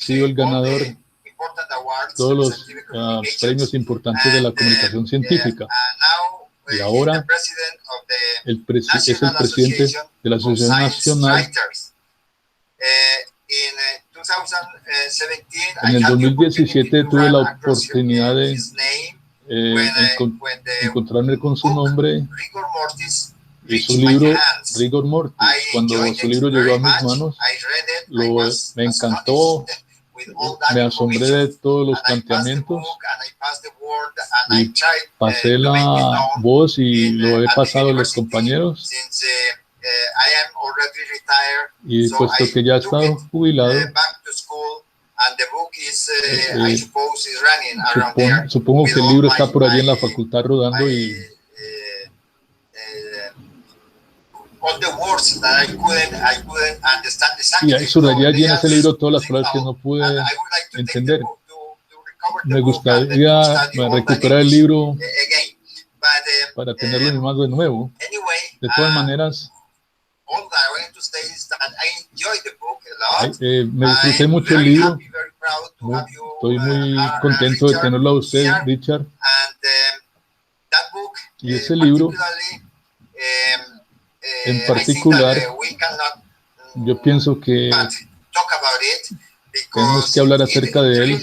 sido el ganador de todos los premios importantes de la comunicación científica. Y ahora es el presidente de la Asociación Nacional. En el 2017 tuve la oportunidad de encontrarme con su nombre y su libro Rigor Mortis. Cuando su libro llegó a mis manos, me encantó, me asombré de todos los planteamientos y pasé la voz y lo he pasado a los compañeros. Y puesto que ya he estado jubilado, supongo que el libro está por allí en la facultad rodando y ahí subrayé allí en ese libro todas las palabras que no pude entender. Me gustaría recuperar el libro para tenerlo en mis manos de nuevo. De todas maneras, me disfruté mucho el libro. Estoy muy contento de tenerlo a usted, Richard. Y ese libro, en particular, yo pienso que tenemos que hablar acerca de él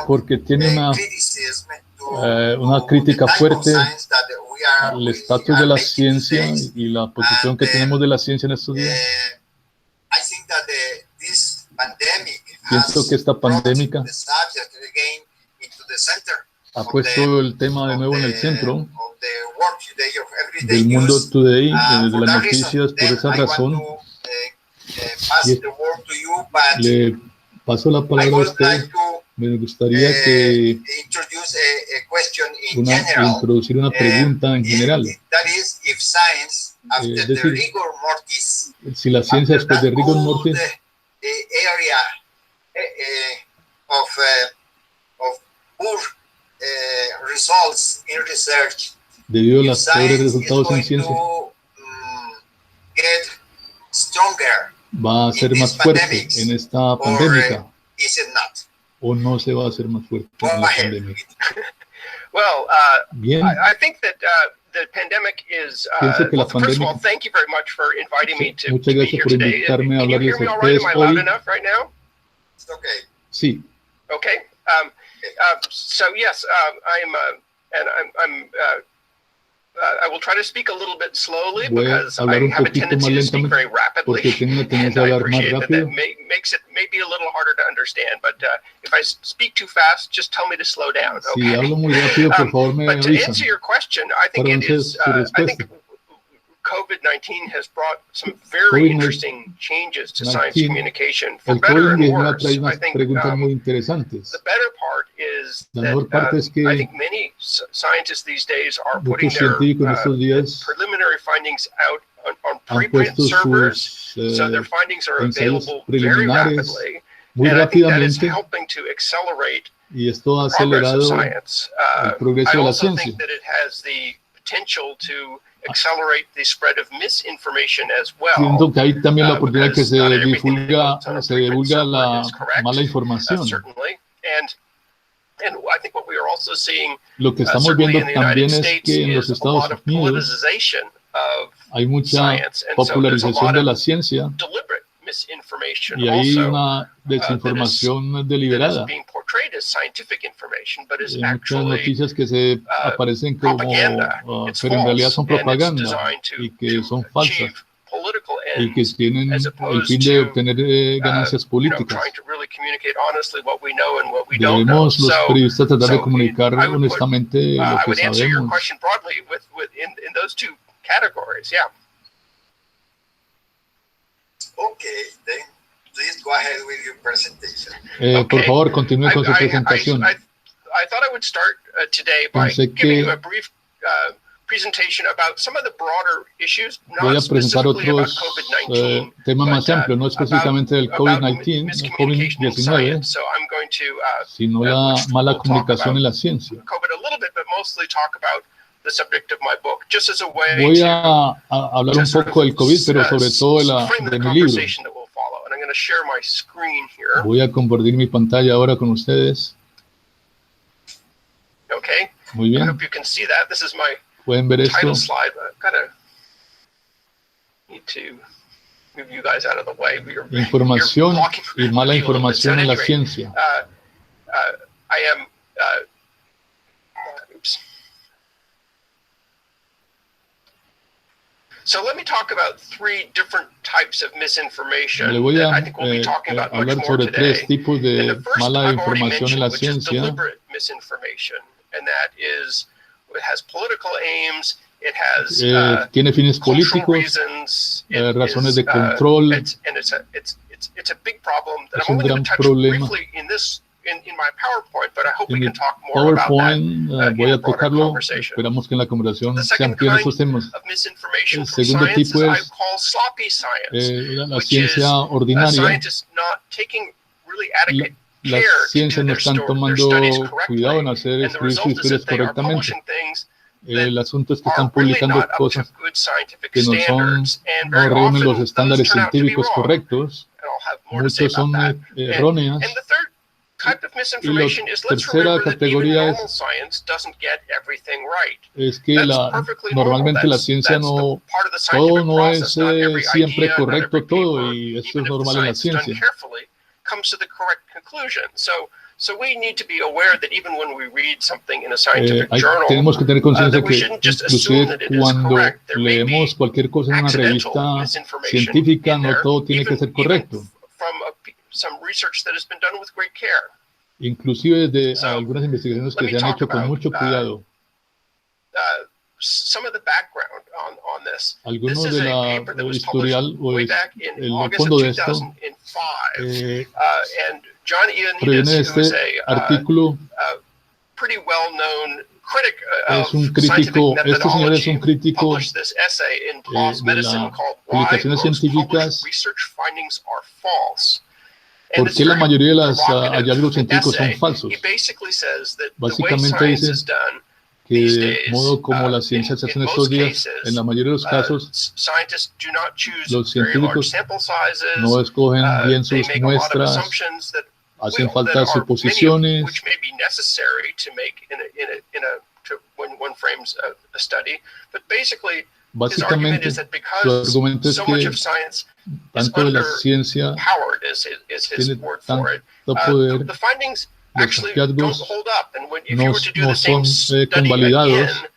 porque tiene una crítica fuerte al estatus de la ciencia y la posición que tenemos de la ciencia en estos días. Pienso que esta pandemia ha puesto el tema de nuevo en el centro del mundo today, de las noticias. Por esa razón, le paso la palabra a usted. Me gustaría que introducir una pregunta en general. Es decir, si la ciencia después de Rigor Mortis debido a los peores resultados en ciencia, va a ser más fuerte en esta pandemia, o no se va a hacer más fuerte en la pandemia. Bien. Pienso que la pandemia. Muchas gracias por invitarme a hablarles a ustedes hoy. Sí. Okay. So yes, I will try to speak a little bit slowly because I have a tendency to speak very rapidly, and I appreciate that makes it maybe a little harder to understand. But if I speak too fast, just tell me to slow down. Okay. Si hablo muy rápido, por favor, me but to avisan. answer your question, I think it is. I think COVID-19 has brought some very interesting changes to science communication, for better and worse. I think the better part is that I think many scientists these days are putting their preliminary findings out on preprint servers, so their findings are available very rapidly, and I think that is helping to accelerate progress of science. I also think that it has the potential to accelerate the spread of misinformation as well. Siento que hay también la oportunidad que se divulga la mala información. Certainly, and I think what we are also seeing, lo que estamos viendo también es que en los Estados Unidos hay mucha popularización de la ciencia y hay una desinformación deliberada. Hay muchas noticias que se aparecen como, pero en realidad son propaganda y que son falsas y que tienen el fin de obtener ganancias políticas. Debemos los periodistas tratar de comunicar honestamente lo que sabemos. Por favor, continúe con su presentación. Pensé que voy a presentar otros temas más amplios, no específicamente del COVID-19, sino la mala comunicación en la ciencia. Voy a hablar un poco del COVID, pero sobre todo de mi libro. going to share my screen here. Voy a compartir mi pantalla ahora con ustedes. Okay. Muy bien. I hope you can see that. This is my Pueden ver esto. title slide. I've got to need to move you guys out of the way. Información y mala información en la ciencia. I am. Oops. So let me talk about three different types of misinformation Le voy a that I think we'll be talking about much hablar more sobre today. tres tipos de And the first mala I've already información en la mentioned, which is ciencia. deliberate misinformation, and that is it has political aims, it has Tiene fines cultural políticos, reasons, razones de control. it's a big problem that Es I'm un only going gran to touch problema. briefly in my PowerPoint, but I hope we En can mi talk more about PowerPoint that voy in a a broader tocarlo. conversation. Esperamos que en la conversación The se second amplíen kind estos temas. of misinformation El from segundo science tipo is I es call sloppy science, la which ciencia is ordinaria. scientists not taking really adequate Las care to ciencias do no their están tomando studies cuidado en correctly, hacer and the escribir sus result is historias that they are correctamente. publishing things El asunto es que están are really publicando not up to cosas good scientific que no standards, and no very reúnen los often estándares those turn out to be científicos wrong. correctos. And I'll have more to say Muchos about son that. erróneas. And the third type of Y la misinformation is let's tercera remember that even categoría normal science doesn't get everything right. es que That's perfectly normalmente normal. la ciencia That's no, the part of the todo scientific no process. es Not every siempre idea, not correcto every todo, paper, y esto even es if the normal en la science is done ciencia. carefully, comes to the correct conclusion. So we need to be aware that even when we read something in a scientific journal, tenemos que tener conciencia that we que shouldn't just assume inclusive that it is cuando correct. There may leemos be cualquier cosa en una accidental revista misinformation científica, in no there, todo tiene que ser correcto. from some research that has been done with great care. Inclusive desde So, algunas investigaciones let que me se han talk hecho con about, mucho cuidado. Some of the background on this. Algunos This is de a la paper that was historial published o way es back in el August fondo of de esto 2005. And John proviene de Ioannidis, who is este a artículo. pretty well-known critic Es of un scientific crítico, este señor es methodology, un crítico published this essay in PLOS de Medicine las called Why publicaciones Most científicas. Published Research Findings Are False. And ¿Por it's qué la very mayoría de los provocative hallazgos científicos son essay. falsos? He basically says that the way Básicamente science dice is done que these el days, modo como la ciencia se hace en estos most días, cases, en la mayoría de los casos, scientists do not choose los very large científicos sample sizes. no escogen bien They sus make a lot of muestras, assumptions that hacen that falta are suposiciones, which may be necessary to make when one frames a study. But basically, his argument básicamente is that su because argumento es so much que of science is tanto de la ciencia underpowered, is his tiene word for it. tanto poder, The findings los actually don't hallazgos hold up, and if no, you were to do no the same son study convalidados, again,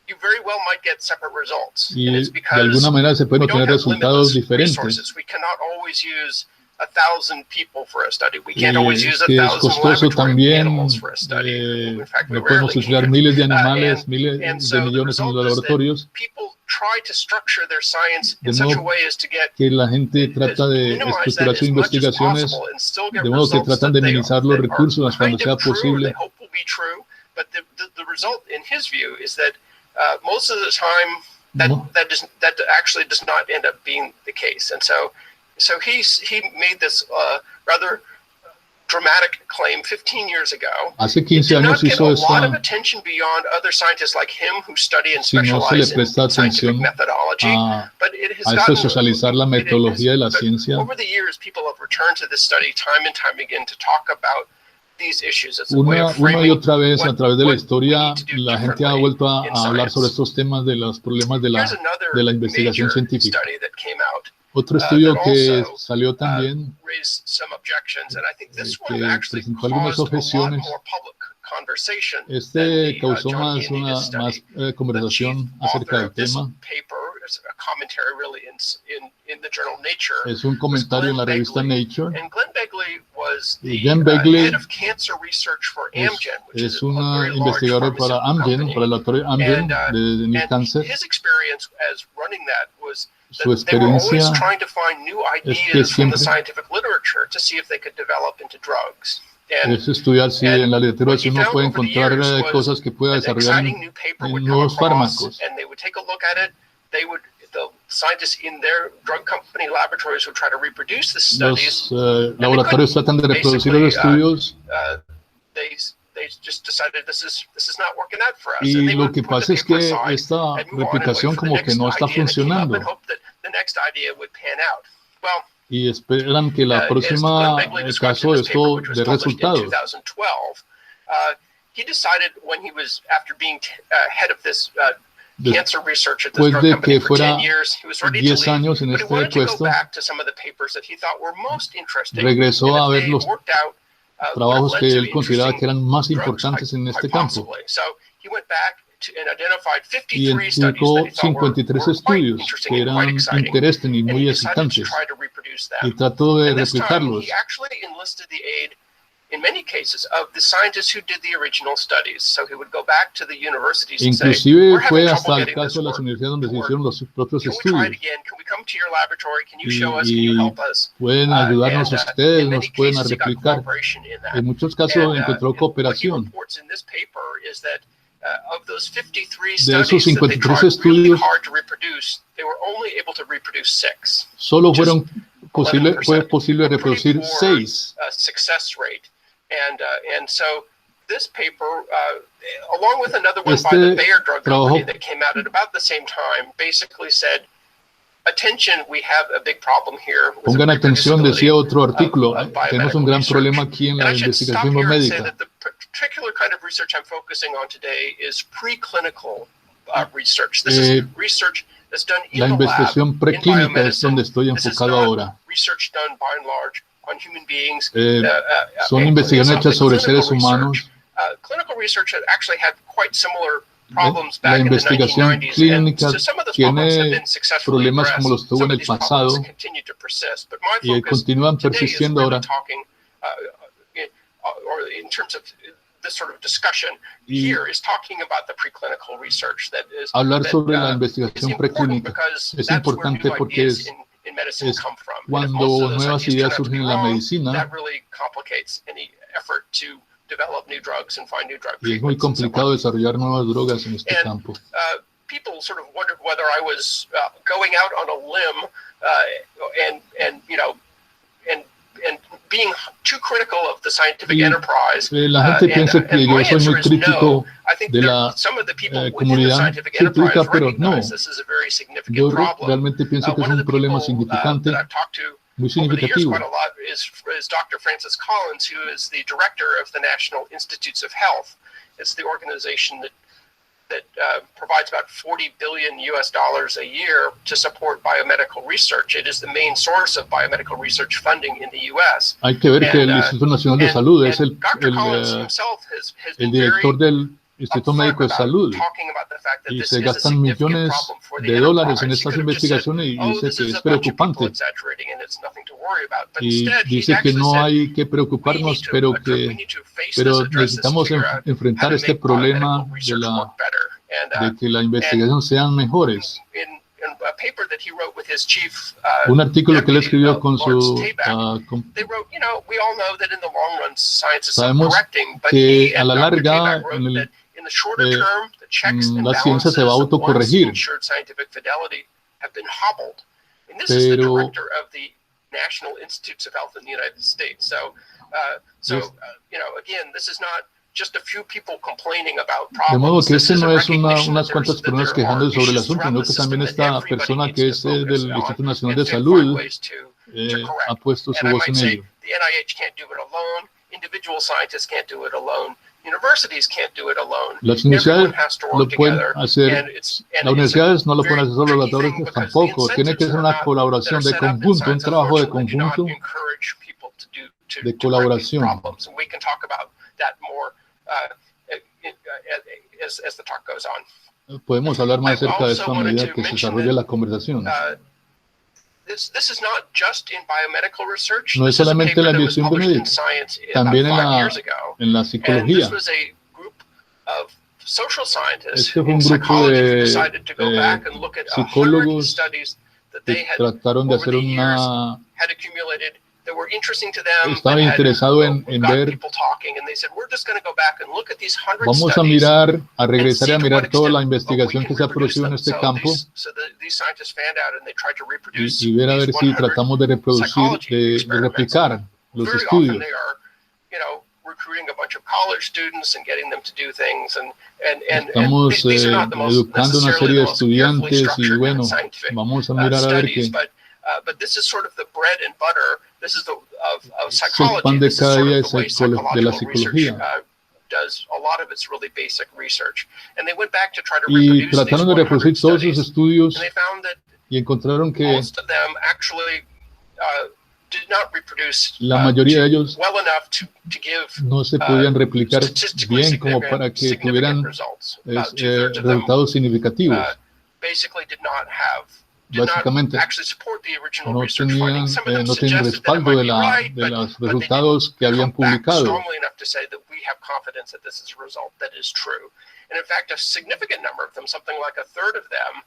you very well might get separate results. y And it's de because alguna manera se pueden we don't obtener have resultados limitless diferentes. resources. We cannot always use 1,000 people for a study. We Y can't always use que es 1,000 costoso laboratory también, animals for a study. In fact, we no podemos rarely estudiar can. miles de animales, And miles de so the millones en los result is that laboratorios, people try to structure their science in de such a modo way as to get que la gente trata de minimize estructurar that sus as much as investigaciones possible and still get de modo que results tratan that de minimizar los recursos are cuando kind sea of true, or posible. they hope will be true. But the result, in his view, is that most of the time that actually does not end up being the case. And so he made this rather dramatic claim 15 years ago. Hace 15 años hizo a lot of esta, attention beyond other scientists like him who study and si no se le specialize presta in scientific atención methodology. a But it has eso de socializar la metodología de la ciencia. Over the years, people have returned to this study time and time again to talk about these issues as a way of Una y framing otra vez a través de la what historia, we need to do la gente ha differently vuelto a in hablar sobre science. estos temas de los problemas de Here's la another investigación major científica. study that came out Otro estudio that que also, salió también, raised some objections, and I think this one que actually presentó algunas caused a lot objeciones. more public conversation than Este causó John más Ioannidis study. más conversación acerca del tema. Is a commentary really in the journal Nature. Es un comentario en la revista Nature. And Glenn Begley was the Glenn Begley head of cancer research for Amgen, which is un a very large investigador para Amgen, para el laboratorio Amgen de cáncer. His experience as running that was Su that they were always experiencia trying to find new es que ideas from the siempre scientific literature to see if they could develop into drugs. es estudiar si en la literatura si uno puede encontrar cosas que pueda desarrollar en nuevos fármacos. And they would take a look at it. The scientists in their drug company laboratories would try to reproduce the studies. Los laboratorios tratan de reproducir los estudios. They just decided this is not working out for us. Y lo que pasa es que esta replicación como que no está funcionando. y esperan que la próxima caso esto de resultados. Después de que fuera 10 años en este puesto, regresó a ver los trabajos que él consideraba que eran más importantes en este campo. Y identificó 53 estudios que eran interesantes y muy excitantes, y trató de replicarlos. Inclusive fue hasta el caso de las universidades donde se hicieron los propios estudios. Y pueden ayudarnos ustedes, nos pueden replicar. En muchos casos encontró cooperación. De esos 53 estudios, solo fue posible reproducir 6. This paper, along with another one by the Bayer Drug Company that came out at about the same time, basically said, attention, we have a big problem here. Pongan atención, decía otro artículo, tenemos un gran problema aquí en la investigación médica. The particular kind of research I'm focusing on today is preclinical research. This is research that's done in the lab. La investigación preclínica es donde estoy enfocado ahora. Research done by and large on human beings. Son investigaciones hechas sobre seres humanos. La investigación clínica tiene problemas como los tuvo en el pasado y continúan persistiendo ahora. Y hablar sobre la investigación preclínica es importante porque es cuando nuevas ideas surgen en la medicina, y es muy complicado desarrollar nuevas drogas en este campo. People sort of wondered whether I was going out on a limb and being too critical of the scientific enterprise. La gente piensa que yo soy muy crítico de la comunidad científica, pero no. Yo realmente pienso que es un problema significante, muy significativo. Is Dr. Francis Collins, who is the director of the National Institutes of Health. It's the organization that provides about $40 billion a year to support biomedical research. It is the main source of biomedical research funding in the U.S. Hay que ver que el Instituto Nacional de Salud es el director del Instituto Médico de Salud, y se gastan millones de dólares en estas investigaciones, y dice que es preocupante. Y dice que no hay que preocuparnos, pero necesitamos enfrentar este problema de que la investigación sean mejores. Un artículo que él escribió con su... sabemos que a la larga la ciencia se va a autocorregir, pero de modo que este no es unas cuantas personas quejando sobre el asunto, sino que también esta persona que es del Instituto Nacional de Salud ha puesto su voz en ello. Las universidades lo pueden hacer, las universidades no lo pueden hacer solo, los laboratorios tampoco. Tiene que ser una colaboración de conjunto, un trabajo de conjunto, de colaboración. Podemos hablar más acerca de esto a medida que se desarrolle la conversación. No es solamente la investigación médica, también en la psicología. Este fue un grupo de psicólogos que trataron de hacer estaban interesados en ver, vamos a regresar y a mirar toda la investigación que se ha producido en este campo y ver a ver si tratamos de reproducir, de replicar los estudios. Estamos educando una serie de estudiantes y bueno, vamos a mirar a ver qué. But this is sort of the bread and butter. This is of Es el psychology. pan de This is cada sort día of the way de la psychological psicología. research does a lot of its really basic research. And they went back to try to Y reproduce these trataron de 100 reproducir todos sus studies, estudios and they found that y encontraron que most of them actually did not reproduce la mayoría de ellos well enough to give no se podían replicar statistically bien como para que significant tuvieran results. About two-thirds of them resultados significativos. basically did not Básicamente, actually support the original no research tenían, findings. Some of them no tenían suggested that it respaldo might be right, de los but they resultados que habían come back publicado. strongly enough to say that we have confidence that this is a result that is true. And in fact, a significant number of them, something like a third of them,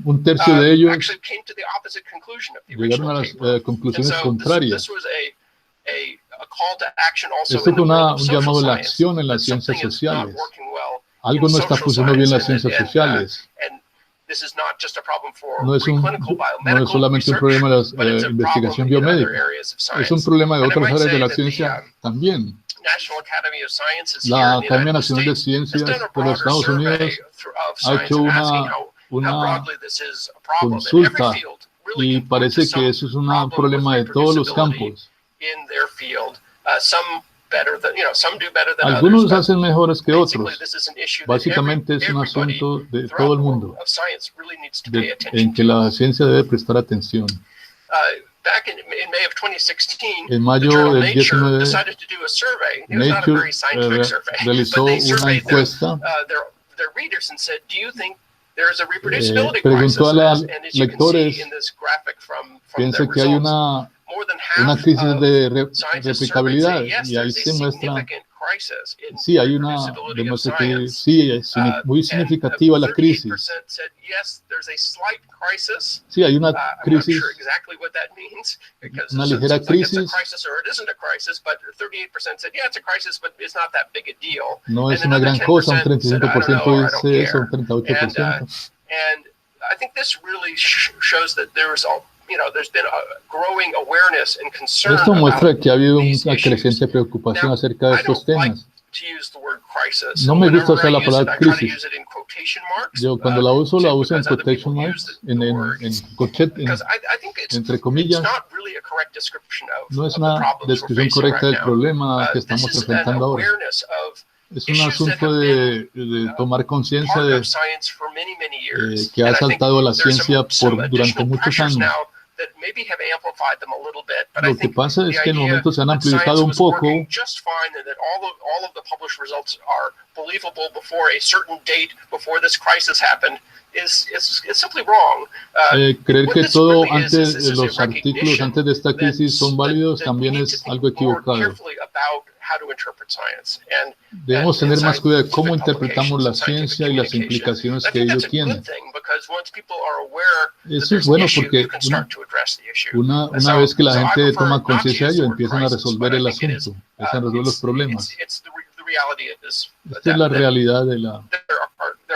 Un tercio de ellos actually came to the opposite conclusion of the llegaron original a las paper. conclusiones And so contrarias. this was a call to action also Esto in the fue world of un social llamado a la science, acción en las that something ciencias is not sociales. working well Algo in no está social funcionando bien en las science, ciencias sociales. and this is not just a problem for No es preclinical no biomedical es solamente un research, problema de but it's la a investigación problem in other biomédica. areas of Es science. un problema de And I otras might áreas de say la that ciencia también. National Academy of Sciences La here in the Academia United Nacional de States Ciencias has done a de los broader Estados survey Unidos of ha science hecho and asking how una broadly this is a problem. And consulta every field really y can point to parece que some eso es un problem with problema de todos los reproducibility campos. in their field. Some better than, some do better than Algunos others. hacen mejores que Basically, otros. this is an issue that Básicamente es un everybody asunto de throughout todo el the mundo, world of science really needs to pay en attention que to. la ciencia debe prestar atención. Back in May of 2016, En the mayo journal del Nature 19, decided to do a survey. It was not a Nature very scientific survey, realizó but they una surveyed encuesta. their readers and said, "Do you think there is a reproducibility crisis?" Preguntó a los And as you can see lectores, in this graphic from piensa their que hay results, more than una half crisis of de scientists surveyed say, replicabilidad, yes, y ahí there's a se muestra, significant crisis in sí, hay una, reproducibility of demuestra que science. sí, es muy significativa la crisis. 38% said, yes, there's a slight crisis. Sí, hay una I'm not crisis, sure exactly what that means, because una it ligera seems like it's a crisis. crisis or it isn't a crisis, but 38% said, yeah, it's a crisis, but it's not that big a deal. No es And una another gran cosa, un 10% said, I don't know, 35% or I don't dice eso, un care. 38%. And I think this really shows that there's been a growing awareness and concern Esto muestra about que ha habido these una issues. creciente preocupación Now, acerca de I estos don't like temas. to use the word crisis. No me Whenever gusta usar la I use it, palabra I try to crisis. use it in quotation marks. Yo cuando la uso en because other quotation people marks, use the word. Because I think entre it's comillas. not really a correct description of No es the una problems we're descripción facing correcta right del now. problema que This estamos is an enfrentando ahora. awareness of Es un issues that asunto have been de tomar conciencia part de of science for many years. que ha And I think saltado la there's ciencia some durante additional muchos pressures años. now that maybe have amplified them a little bit. But I Lo que think pasa es the que en el idea momento se han that amplificado science un was poco. working just fine and that all of the published results are believable before a certain date, before this crisis happened, is simply wrong. Creer What que this todo really is antes, a los artículos recognition antes de esta crisis son válidos, that también we need to es think algo more equivocado. carefully about how to interpret science. Debemos tener más cuidado de cómo scientific interpretamos la publications and ciencia y las scientific implicaciones communication. I que think ello that's a tiene. good thing, because once people are aware that Eso es there's bueno an issue, porque you can start to address the issue. una vez que la gente toma conciencia de ello, empiezan a resolver el asunto, empiezan a resolver los problemas. The reality is Esta es la realidad de la... there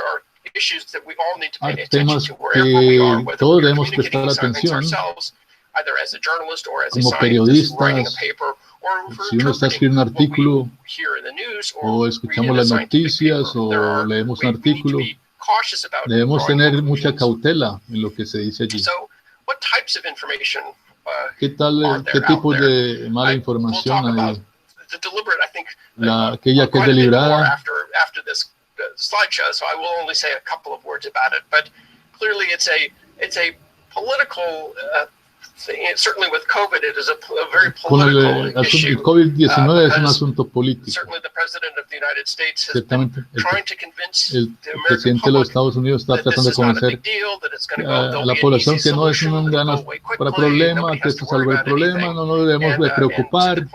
are issues that we all need to pay Hay attention temas to wherever we are, que whether todos we're debemos communicating prestar science atención, ourselves, either as a journalist or as a como scientist writing a periodistas, paper, or for si uno está interpreting escribiendo un what we artículo, hear in the news, o or escuchamos read in a las scientific noticias, paper. o leemos un We need to artículo, be cautious about debemos drawing tener mucha conclusions. cautela en lo que se dice allí. So, what types of information ¿Qué tipo de mala información hay? The deliberate, I think, Aquella que es quite a bit more deliberada. after this slideshow, so I will only say a couple of words about it. But clearly, it's a political thing. Certainly, with COVID, it is a very Con political issue. el COVID-19 es un because asunto político. certainly, the president of the United States has been Ciertamente, trying to convince el the American presidente de los public Estados Unidos está that this tratando de is not a convencer big deal, that it's going to a go, la población que no es un gran para problema, que esto salva el problema, no nos debemos de preocupar.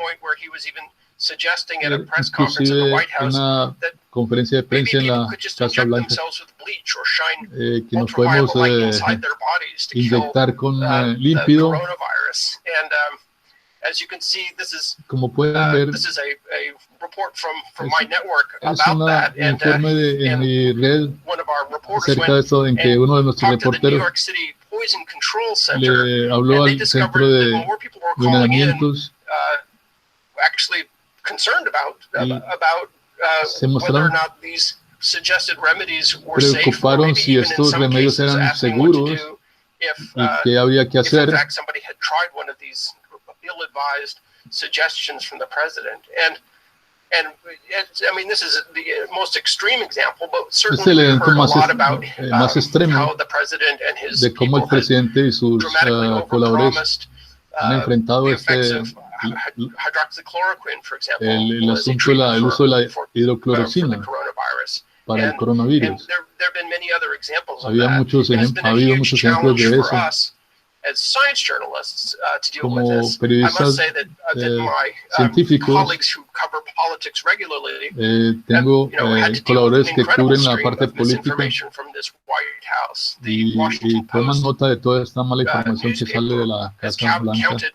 Suggesting at a press conference at the Inclusive White en House una that conferencia de maybe prensa en people la could just Casa inject Blanca, themselves with bleach or shine que nos podemos ultraviolet light inside their bodies to kill inyectar con the límpido. coronavirus. And as you can see, this is Como pueden ver, this is a report from my network es about un that. And informe en mi red one of our reporters acerca de went eso, en que uno de nuestros talked to the New reporteros York City Poison Control Center, le habló and they al discovered centro that de more people were calling in, envenenamientos actually concerned about se whether or mostraron not these suggested remedies were safe, or preocuparon maybe si even in estos some remedios cases eran asking what to seguros, do y qué habría que hacer. If in fact somebody had tried one of these ill-advised suggestions from the president, and I mean, this is the most extreme example, but certainly we've heard a lot about how the president and his de cómo el presidente y sus colaboradores han enfrentado the effects of hydroxychloroquine, for example, el asunto del uso de la hidroclorocina para el coronavirus. Ha habido muchos ejemplos de eso. As science journalists to deal Como with this. periodistas I must say that my científicos, colleagues who cover politics regularly tengo had to deal colaboradores with que an incredible cubren la stream parte of política misinformation from this White House. The y Washington toman Post nota de toda esta mala información que sale de la has Casa Blanca. counted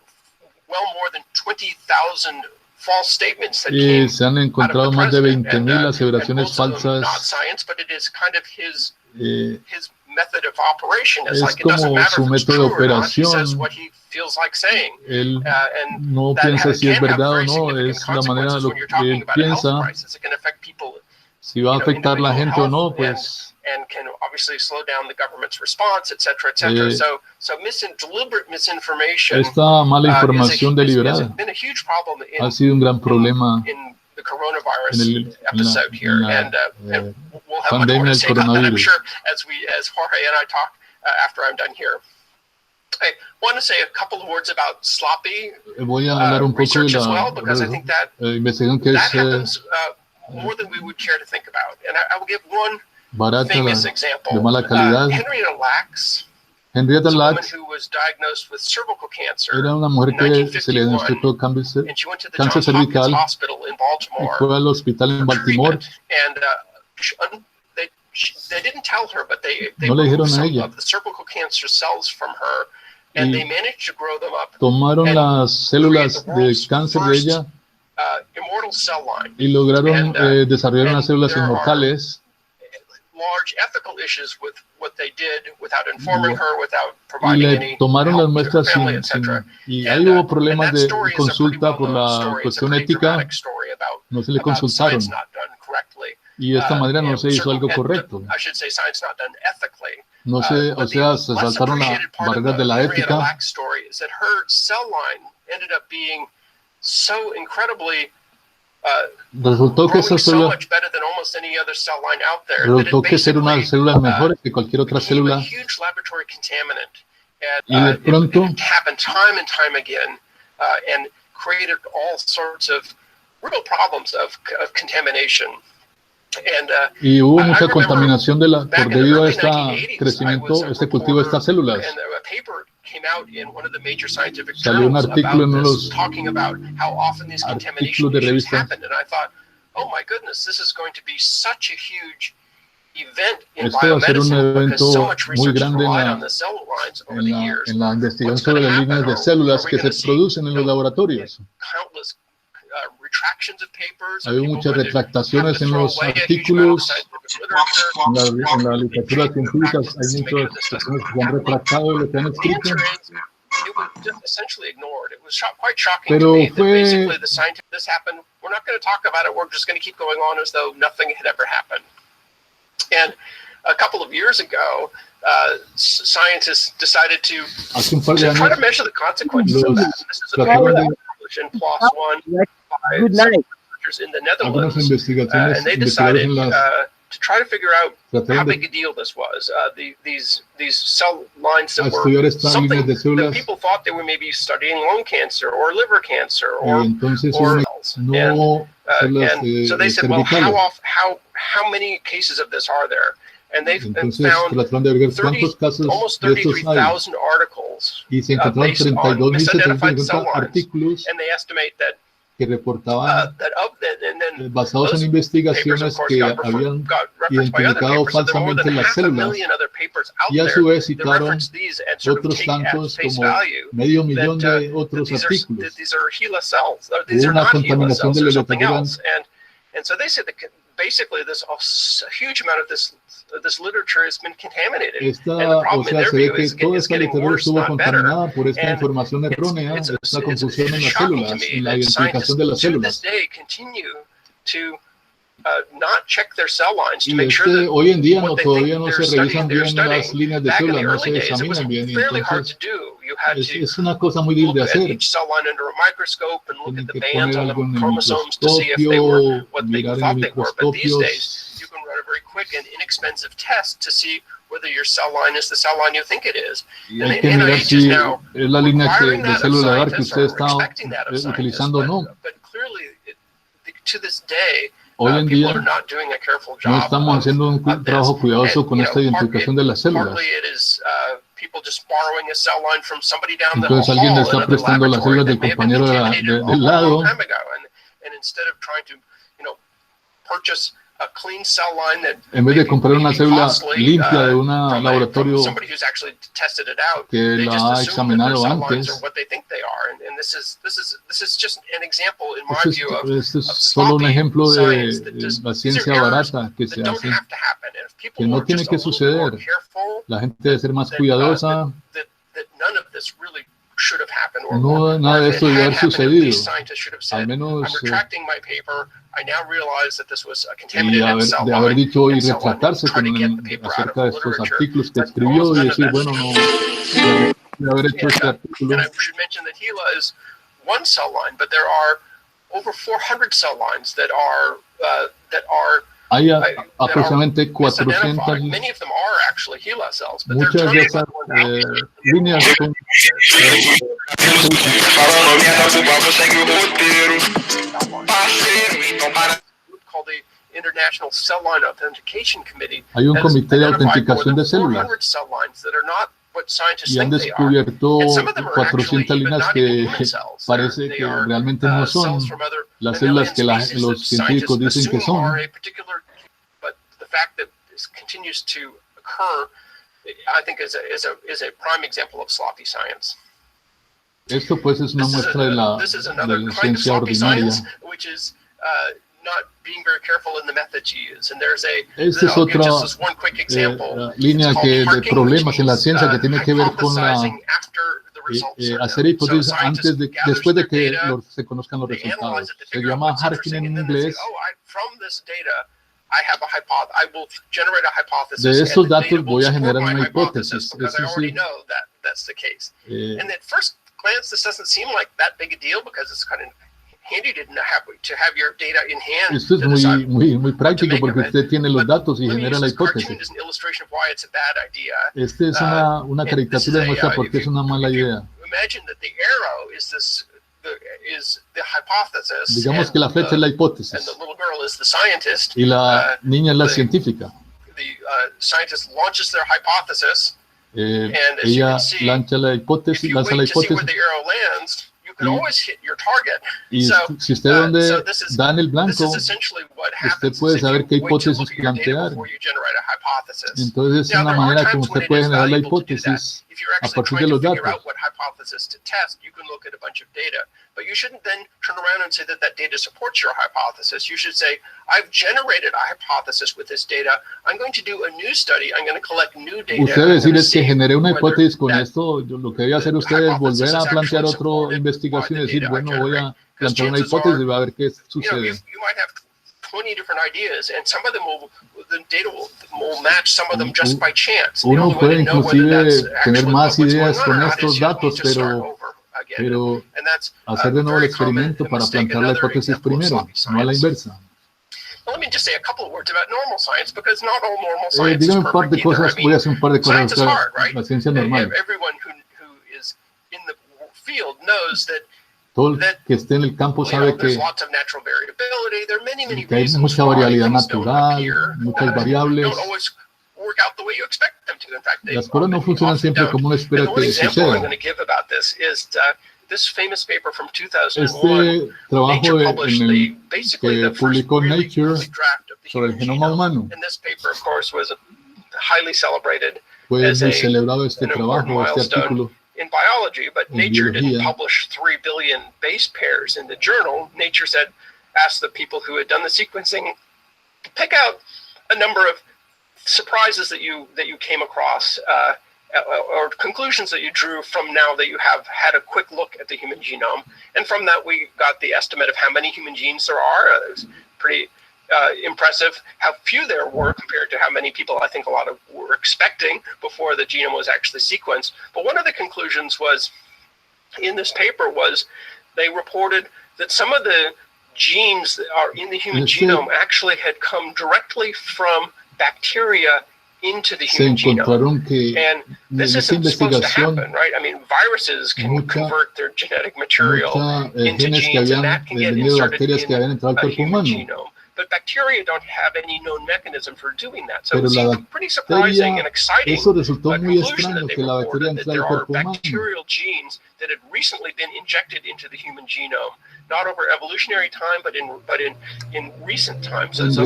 well more than 20,000 false statements that Y came se han out encontrado of the más de president, 20,000 aseveraciones and most of them not falsas. science, but it is kind of his method of operation. Es Like, it doesn't como matter su if it's método de true or not, he says operación. what he feels like saying. Él And no that piensa si es can have verdad o very no, significant es la manera consequences de lo when you're que talking él about a health piensa. crisis. It can affect people, Si va a afectar la gente o no, individual pues and can obviously slow down the government's response, et cetera, et cetera. So deliberate misinformation esta mala información has deliberada been a huge problem ha sido un gran problema in the coronavirus episode here, en la and we'll have much more pandemia to del say about that, I'm coronavirus. sure, as Jorge and I talk after I'm done here. I want to say a couple of words about sloppy Voy a hablar un poco de research as well, because I think that investigación que that es happens more than we would care to think about. And I will give one barata, famous example. de mala calidad. Henrietta Lacks, Henrietta a woman Lacks who was diagnosed with cervical cancer era una mujer que se le 1951, diagnosticó cáncer and she went to the cáncer Johns Hopkins cervical Hospital in y Baltimore fue al hospital en for Baltimore. treatment. And they didn't tell her, but they No le dijeron removed a some ella. of the cervical cancer cells from her, and they managed to grow them up Tomaron and las células create the de world's cáncer de first, ella immortal cell line. y lograron desarrollar unas células there are inmortales. large ethical issues with what they did without informing her, without Y providing le any tomaron las help to her muestras family, sin, etc. y ahí hubo problemas and de that story is a consulta pretty por well-known la story. It's a cuestión pretty ética. dramatic story about No se le about consultaron science not done correctly. y de esta manera no se hizo algo correcto. I should say science not done ethically. No se, o sea, se saltaron las barreras de la ética. Henrietta story is that her cell line ended up being so incredibly Resultó que esa growing so célula much better than almost any other cell line out there. resultó That it que ser una basically, célula mejor que cualquier otra became a célula huge laboratory contaminant. y de And pronto it happened time and time again, and created all sorts of real problems of contamination. And y hubo I mucha remember contaminación por back in the debido a early este 1980s, I crecimiento, was a este cultivo de reporter, estas células. and a paper came out in one of the major scientific Salió un journals artículo en about uno de this, los talking about how often these contamination artículos de issues revistas. happened, and I thought, oh my goodness, this is going to be such a huge event in Esto va a ser un biomedicine, because so evento much muy research grande relied on the cell lines over the years. en la investigación What's sobre gonna las líneas happen? de células Are we que gonna se see, producen en los laboratorios. countless retractions of papers? Hay People muchas going to retractaciones have to en throw los away a huge amount of artículos, scientific literature? en la literatura científica hay muchas personas que se han retractado de lo que han The escrito. answer is, it was just essentially ignored. It was quite shocking Pero to me that fue- basically the scientists, this happened, we're not going to talk about it, we're just going to keep going on as though nothing had ever happened. And a couple of years ago, scientists decided to Hace un par de try to años measure the consequences of los that. This is a paper trataron that de was published in PLOS ONE by Good night. researchers in the algunas Netherlands, investigaciones and they investigadores decided en las to try to figure out how trataron big de a deal this was. These cell lines that were estudiar estas something líneas de that células people thought they were maybe studying lung cancer or liver cancer y or entonces or no células and so they said, well, cervicales. how many cases of this are there? And they Entonces found trataron de ver cuántos casos almost de estos hay 33,000 articles, y se encontraron based on 32.750 artículos and they estimate that que reportaban that of that, and then basados en those investigaciones papers, of course, que got habían referenced by other identificado papers. So there are more falsamente than las half a células million other papers out y a there su vez that citaron reference these and sort of otros take at tantos face como value medio millón that, de otros that artículos. these are HeLa cells. These Hubo are una not HeLa contaminación cells. de They're la something literatura. else. And so they said that basically this a huge amount of this literature has been contaminated. Esta, And the o problem in sea, their se ve view que is toda it's esta getting literatura worse, estuvo not better. contaminada por esta And información errónea, it's esta confusión en las shocking to células, me en la that identificación scientists de las to this células. day continue to not check their cell lines to Y make sure that hoy en día what they todavía think no they're se revisan studying, they're bien studying. las líneas de Back in célula, the no early se days, it was examinan bien, y fairly hard to entonces do. You had to es una cosa muy difícil look de at hacer. each cell line under a microscope and look Tienen at the que bands poner on algo the en el chromosomes to see if they were microscopio, what they mirar en el thought they were. But these microscopio. days, you can run a very quick and inexpensive test to see whether your cell line is the cell line you think it is. Y And hay the que mirar NIH is si now es la línea requiring de that of célula de que scientists usted or está expecting that of scientists. utilizando o no. But clearly, to this day, Hoy en people día are not doing a careful no job estamos haciendo un of trabajo this. cuidadoso And, con esta identificación de las células. partly it is people just borrowing a cell line from somebody down the Entonces alguien le hall in está another prestando las laboratory células del that may have been compañero contaminated del a lado. long time ago. And instead of trying to, purchase a clean cell line that En vez de comprar una célula limpia de un from laboratorio somebody who's actually tested it out, que they la just ha assume that their examinado cell lines antes. are what they think they are. And this is just an example, in my Este view, of es solo un sloppy ejemplo science de that just, la these are ciencia errors barata que se that don't hace, have to happen. And if people que no were tiene just que a little bit more suceder. careful, La gente debe ser más that cuidadosa. none of this really should have happened, or No, nada de if esto it debe had haber happened, sucedido. these scientists should have Al said, menos I'm retracting my paper. I now realize that this was a y contaminated cell de haber line, dicho y and so I'm retractarse trying to get the paper out of acerca the de estos literature. artículos que But escribió almost y none of decir, that bueno, no, de haber hecho este artículo. and I should mention that HeLa is one cell line, but there are over 400 cell lines that are Hay aproximadamente 400, many of them are actually HeLa cells, but muchas de esas líneas son called the International Cell Line Authentication Committee. Hay un comité de autenticación de células cell lines that are not what scientists y han think they are. descubierto And some of them are 400 actually líneas not que even human cells. parece They que are, realmente no son cells from other las células que species los that científicos scientists dicen que assume are son. a particular, but the fact that this continues to occur, I think, is a prime example of sloppy science. Esto pues es una muestra de la ciencia ordinaria. Which is not being very careful in the methods you use. And there's Esta es otra línea de problemas en la ciencia que tiene que ver con hacer hipótesis después de que se conozcan los resultados. Se llama harking en inglés. De estos datos voy a generar una hipótesis. Eso sí. Glance, this doesn't seem like that big a deal because it's kind of handy to have your data in hand. Esto es muy práctico porque usted tiene los datos y genera la hipótesis. Esta es una caricatura que muestra por qué es una mala idea. Digamos que la flecha es la hipótesis y la niña es la científica. Ella lanza la hipótesis, y si usted donde da en el blanco, usted puede saber qué hipótesis plantear. Entonces es una manera como usted puede generar la hipótesis a partir de los datos. But you shouldn't then turn around and say that data supports your hypothesis. You should say, I've generated a hypothesis with this data. I'm going to do a new study. I'm going to collect new data. Usted decir es que generé una hipótesis con esto. Lo que debe hacer usted es volver a plantear otra investigación y decir, bueno, voy a plantear una hipótesis y va a ver qué sucede. You might have 20 different ideas, and some of them the data will match some of them just by chance. Uno puede inclusive tener más ideas con estos datos, pero hacer de nuevo el experimento para plantear la hipótesis primero, no a la inversa. Dígame un par de cosas, voy a hacer un par de cosas sobre la ciencia normal. Todo el que esté en el campo sabe que hay mucha variabilidad natural, muchas variables. Las cosas no funcionan siempre como uno espera que suceda. Este trabajo que publicó Nature sobre el genoma humano fue muy celebrado este trabajo, este artículo. In biology, but Nature didn't biología. publish 3 billion base pairs in the journal. Nature asked the people who had done the sequencing to pick out a number of surprises that you came across, or conclusions that you drew from now that you have had a quick look at the human genome. And from that, we got the estimate of how many human genes there are. It was pretty impressive how few there were compared to how many people I think a lot of were expecting before the genome was actually sequenced. But one of the conclusions was in this paper was they reported that some of the genes that are in the human genome actually had come directly from bacteria into the human genome. And this isn't supposed to happen, right? I mean, viruses can convert their genetic material into genes, and that can get inserted in a human genome. But bacteria don't have any known mechanism for doing that. So it's pretty surprising and exciting conclusion that they reported that there are bacterial genes that had recently been injected into the human genome, not over evolutionary time, but in recent times, as though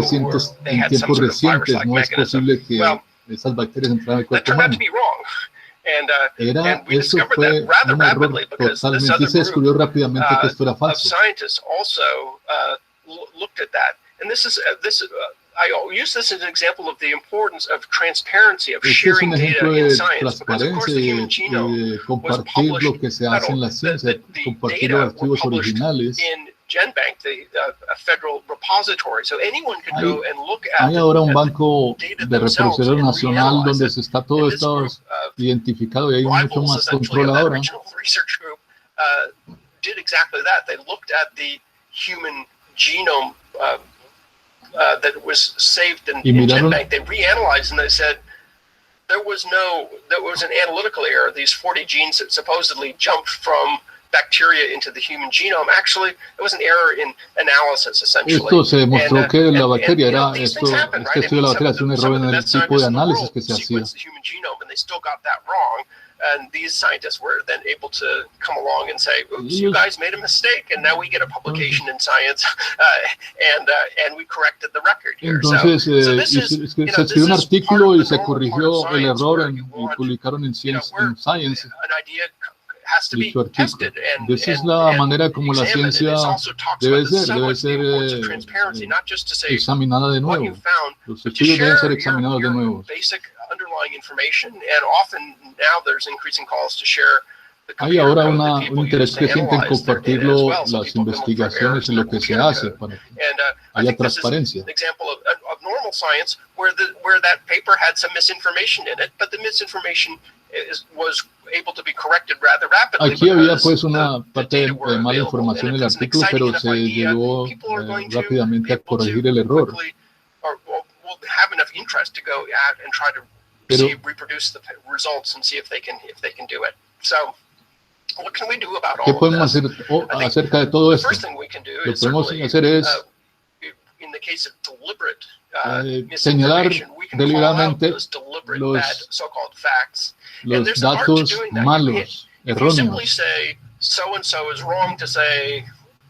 they had some sort of virus-like mechanism. Well, that turned out to be wrong. And we discovered that rather rapidly because this other group of scientists also looked at that. And I use this as an example of the importance of transparency, of sharing data in science, because of course the human genome was published, not only the data were published in GenBank, the federal repository, so anyone could go and look at hay ahora un banco data de reproducción nacional donde se está todo esto identificado y hay mucho más control ahora. Research group did exactly that. They looked at the human genome that was saved in GenBank. They reanalyzed and they said there was an analytical error. These 40 genes that supposedly jumped from bacteria into the human genome, actually, it was an error in analysis, essentially. Esto se demostró que la bacteria era esto, este estudio de la bacteria es un error en el tipo de análisis que se hacía. The human genome, and they still got that wrong. And these scientists were then able to come along and say, oops, you guys made a mistake, and now we get a publication in Science, and we corrected the record here. Entonces, se escribió un artículo y se corrigió el error y publicaron en Science. An idea has to be tested, and esa es la manera como la ciencia debe ser examinada de nuevo. Los estudios deben ser examinados de nuevo. Underlying information, and often now there's increasing calls to share the hay ahora un interés creciente en compartirlo, las investigaciones y lo que se hace para que haya transparencia. Example of normal science where that paper had some misinformation in it, but the misinformation was able to be corrected rather rapidly. Aquí había pues una parte de mala información en el artículo, pero se llegó rápidamente a corregir el error. Have enough interest to go out and try to reproduce the results and see if they can do it. So, what can we do about all ¿Qué podemos of hacer acerca de todo esto? First thing we can do Lo que podemos hacer is, es in the case of deliberate señalar we can call out those deliberate bad so-called facts. Los datos malos, erróneos. If you simply say so and so is wrong to say,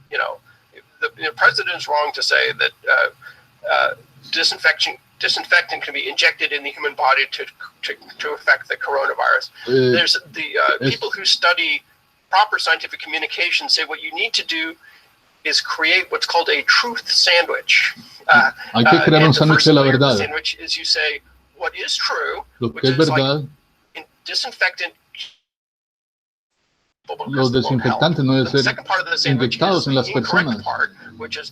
the president is wrong to say that disinfectant can be injected in the human body to affect the coronavirus. There's the people who study proper scientific communication say what you need to do is create what's called a truth sandwich. Hay que crear un sándwich de la verdad. Sandwich is you say what is true, lo que es verdad. Like disinfectant. Los desinfectantes no deben ser inyectados en las personas. Which is,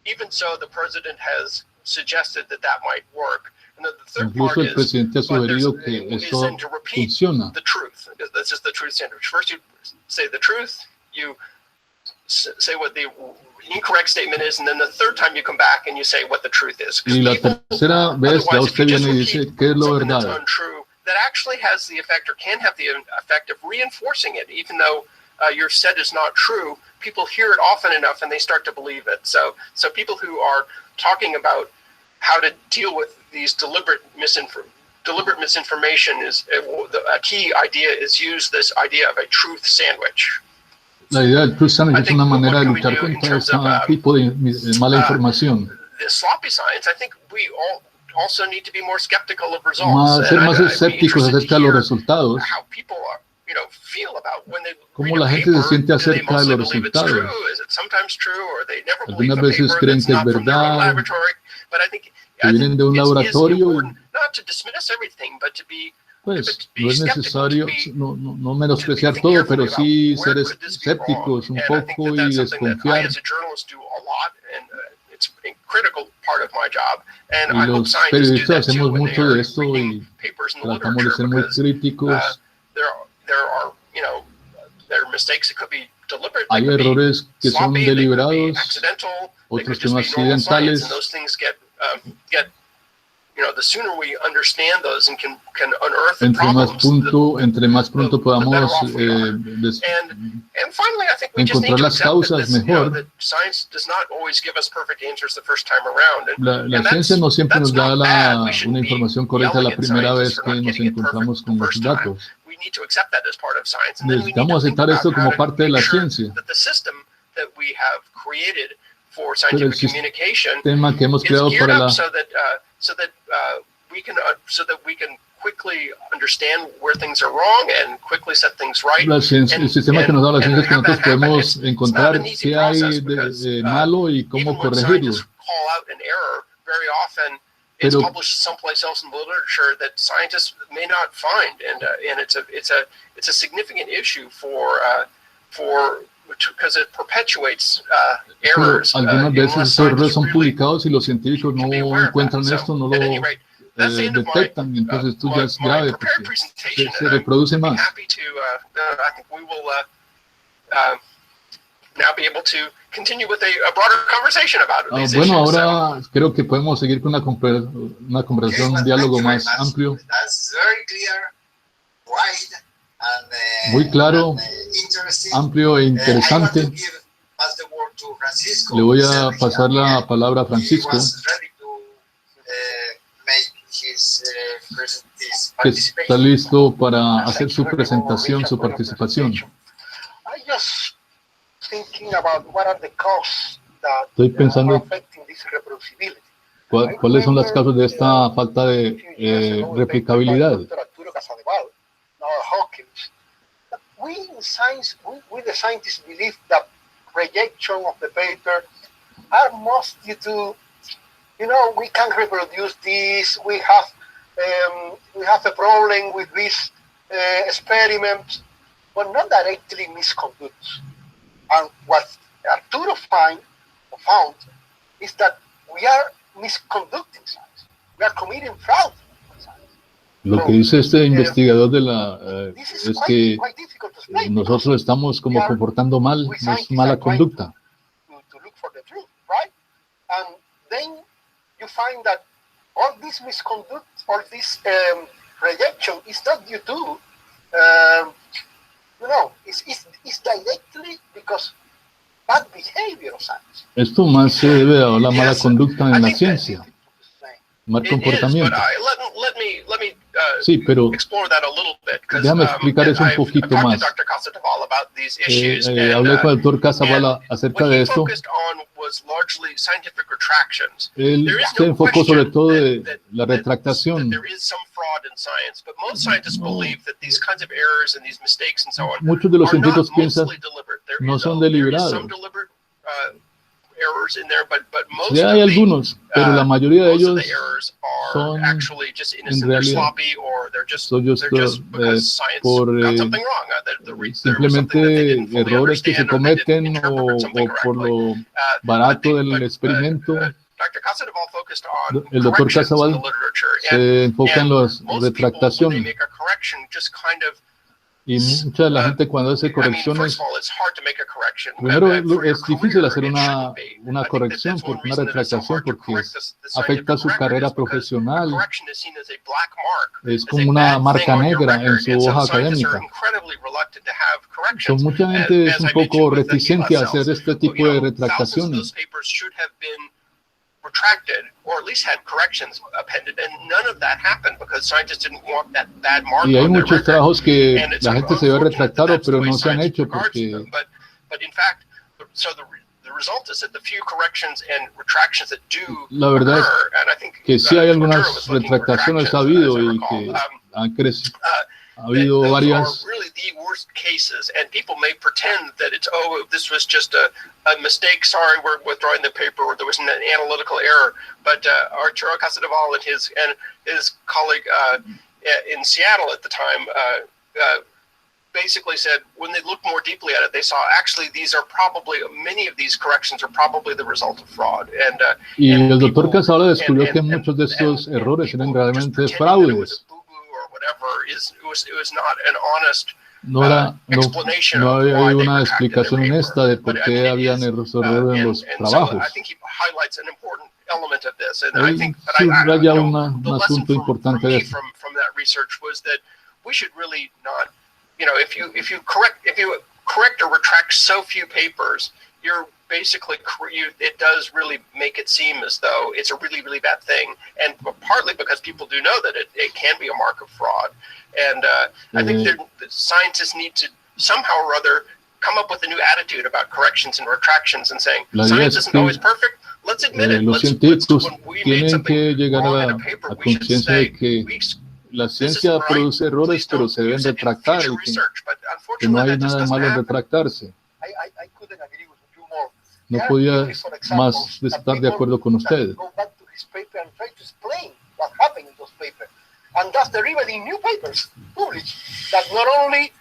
even so, the president has suggested that might work. And the third Incluso part el presidente ha sugerido que eso funciona. The truth. This is the truth sandwich. First, you say the truth. You say what the incorrect statement is, and then the third time you come back and you say what the truth is. Y la tercera vez ya usted viene y dice qué es lo verdad. That actually has the effect, or can have the effect of reinforcing it, even though your said is not true. People hear it often enough and they start to believe it. So people who are talking about how to deal with these deliberate misinformation is a key idea is use this idea of a truth sandwich. La idea del truth sandwich es una manera de luchar contra ese tipo de mala información. The sloppy science, I think we all also need to be more skeptical of results. Ser más escépticos acerca de los resultados. How people are, feel about when they cómo la gente se siente acerca de los resultados. Algunas veces creen que es verdad, que vienen de un laboratorio. Pues no es necesario no menospreciar todo, pero sí ser escépticos un poco y desconfiar. critical part of my job, and Y I hope los scientists do periodistas that hacemos too when they mucho are de esto reading y papers in the tratamos de ser literature, muy because críticos. there are, you know, there are mistakes that could be deliberate, they Hay could be errores que son sloppy, they could be deliberados, accidental, they otros could que just son be normal science, and accidentales. those things get, you know, the sooner we understand those and can unearth the problems, Entre más pronto the better podamos off we are. And finally, I think we just need encontrar to las accept causas that, you know, mejor. that science does not always give us perfect answers the first time around. La ciencia no siempre nos da una We información correcta la primera vez que nos getting it encontramos perfect con the los first time. datos. We need to accept that as part of science, and then we need to Necesitamos think aceptar about esto how como to parte de la make sure ciencia. that the system that we have created for Pero el scientific communication sistema que hemos is creado geared para up la so that we can quickly understand where things are wrong and quickly set things right. el sistema que nos da la ciencia es que nosotros podemos encontrar qué hay de malo y cómo corregirlo. Call out an error, very often it's Pero, published someplace else in the literature that scientists may not find, and it's a significant issue because it perpetuates errors. Algunas veces estos errores son publicados y los científicos no encuentran esto, no lo detectan, entonces esto ya es grave porque se reproduce más. Bueno, ahora creo que podemos seguir con una conversación, un diálogo más amplio. Muy claro, amplio e interesante. Le voy a pasar la palabra a Francisco, que está listo para hacer su presentación, su participación. Estoy pensando cuáles son las causas de esta falta de replicabilidad. We the scientists believe that rejection of the paper are most due to, you know, we can't reproduce this. We have a problem with this experiment, but not directly misconduct. And what Arturo found is that we are misconducting science. We are committing fraud. Lo que dice este investigador es que nosotros estamos como comportando mal, es mala conducta. Esto más se debe a la mala conducta en la ciencia. Mal comportamiento. Sí, pero déjame explicar eso un poquito más. Hablé con el doctor Casaval acerca de esto. Él se enfocó sobre todo de la retractación. Muchos de los científicos piensan no son deliberados. Sí hay algunos, pero la mayoría de ellos son en realidad por simplemente errores que se cometen o por lo barato del experimento. El doctor Casaval se enfoca en las retractaciones. Y mucha de la gente cuando hace correcciones, primero es difícil hacer una corrección, una retractación, porque afecta su carrera profesional. Es como una marca negra en su hoja académica. Mucha gente es un poco reticente a hacer este tipo de retractaciones. Y hay muchos trabajos que la gente se debe retractar, pero no se han hecho porque la verdad es que sí hay algunas retractaciones ha habido y que han crecido. Ha habido varias. Really the worst cases, and people may pretend that it's, this was just a mistake. Sorry, we're withdrawing the paper, or there was an analytical error. But Arturo Casadevall and his colleague in Seattle at the time basically said when they looked more deeply at it, they saw actually these are probably, many of these corrections are probably the result of fraud. Y el doctor Casado descubrió que muchos de estos errores eran realmente fraudes. No había una explicación honesta de por qué habían errores en los trabajos. Él subraya un asunto importante de esto. If you correct or retract so few papers, you're basically, it does really make it seem as though it's a really, really bad thing, and partly because people do know that it can be a mark of fraud. And I think the scientists need to somehow or other come up with a new attitude about corrections and retractions and saying science isn't always perfect. Let's admit it. Los científicos tienen que llegar a la conciencia de que la ciencia produce errores, pero se deben retractar, y que no hay nada de malo en retractarse. No podía más estar de acuerdo con usted. And thus deriving new papers published that not only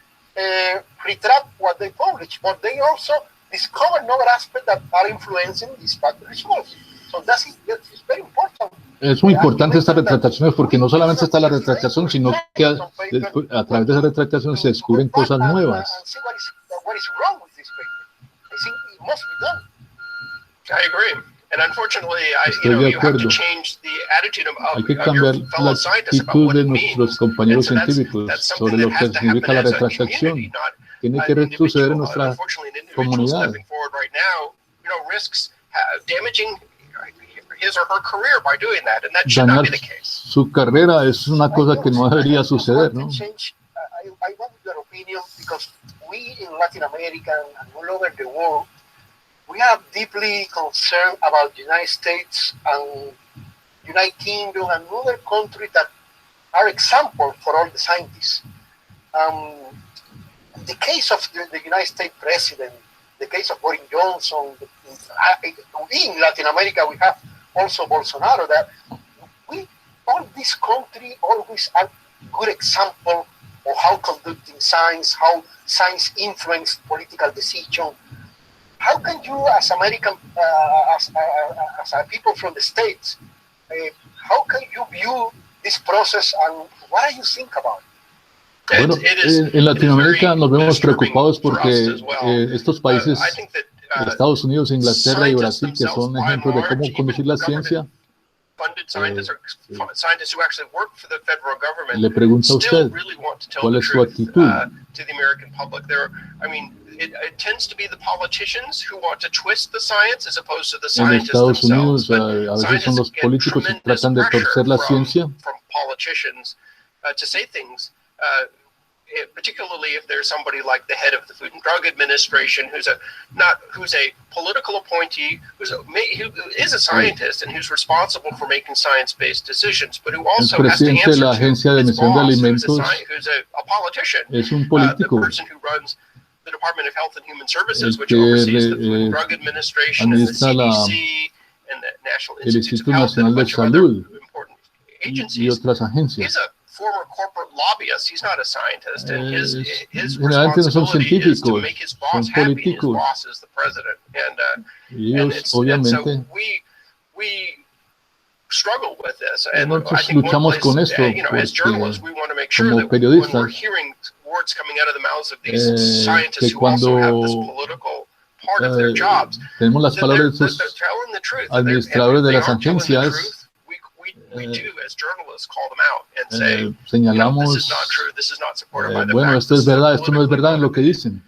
retract what they publish, but they also discover another aspect that are influencing these bad results. So that's very important. Es muy importante estas retractaciones porque no solamente está la retractación, sino que a través de esa retractación se descubren cosas nuevas. Estoy de acuerdo. Hay que cambiar la actitud de nuestros compañeros científicos sobre lo que significa la retractación. Tiene que retroceder en nuestra comunidad. Dañar su carrera es una cosa que no debería suceder, ¿no? We are deeply concerned about the United States and United Kingdom and other countries that are example for all the scientists. The case of the United States president, the case of Boris Johnson, in Latin America we have also Bolsonaro, that all this country always are good example of how conducting science, how science influence political decision. How can you, as American, as a people from the States, how can you view this process and what do you think about it? Bueno, en Latinoamérica nos vemos preocupados porque estos países, Estados Unidos, Inglaterra y Brasil, que son ejemplos de cómo conducir la ciencia, le pregunta a usted, ¿cuál es su actitud? It tends to be the politicians who want to twist the science as opposed to the En scientists Estados themselves. Unidos, a veces son los políticos que tratan de torcer la ciencia. From politicians to say things, particularly if there's somebody like the head of the Food and Drug Administration who's a political appointee, who is a scientist and who's responsible for making science-based decisions, but who also has to answer to his boss, who's a politician, es un político. The person who runs the Department of Health and Human Services, which oversees the Food and Drug Administration and the CDC and the National Institute of Health and a bunch of other important agencies. Y otras agencias. He's a former corporate lobbyist. He's not a scientist, and his responsibility is to make his boss happy. His boss is the president, and so we struggle with this. And I think one place, as journalists, we want to make sure that when we're hearing words coming out of the mouths of these scientists who also have this political part of their jobs, tenemos las palabras de esos telling the truth. administradores de las agencias. We do, as journalists, call them out and say, señalamos, this is not true, this is not supported by the bueno, facts. esto es verdad, esto no es verdad en lo que dicen.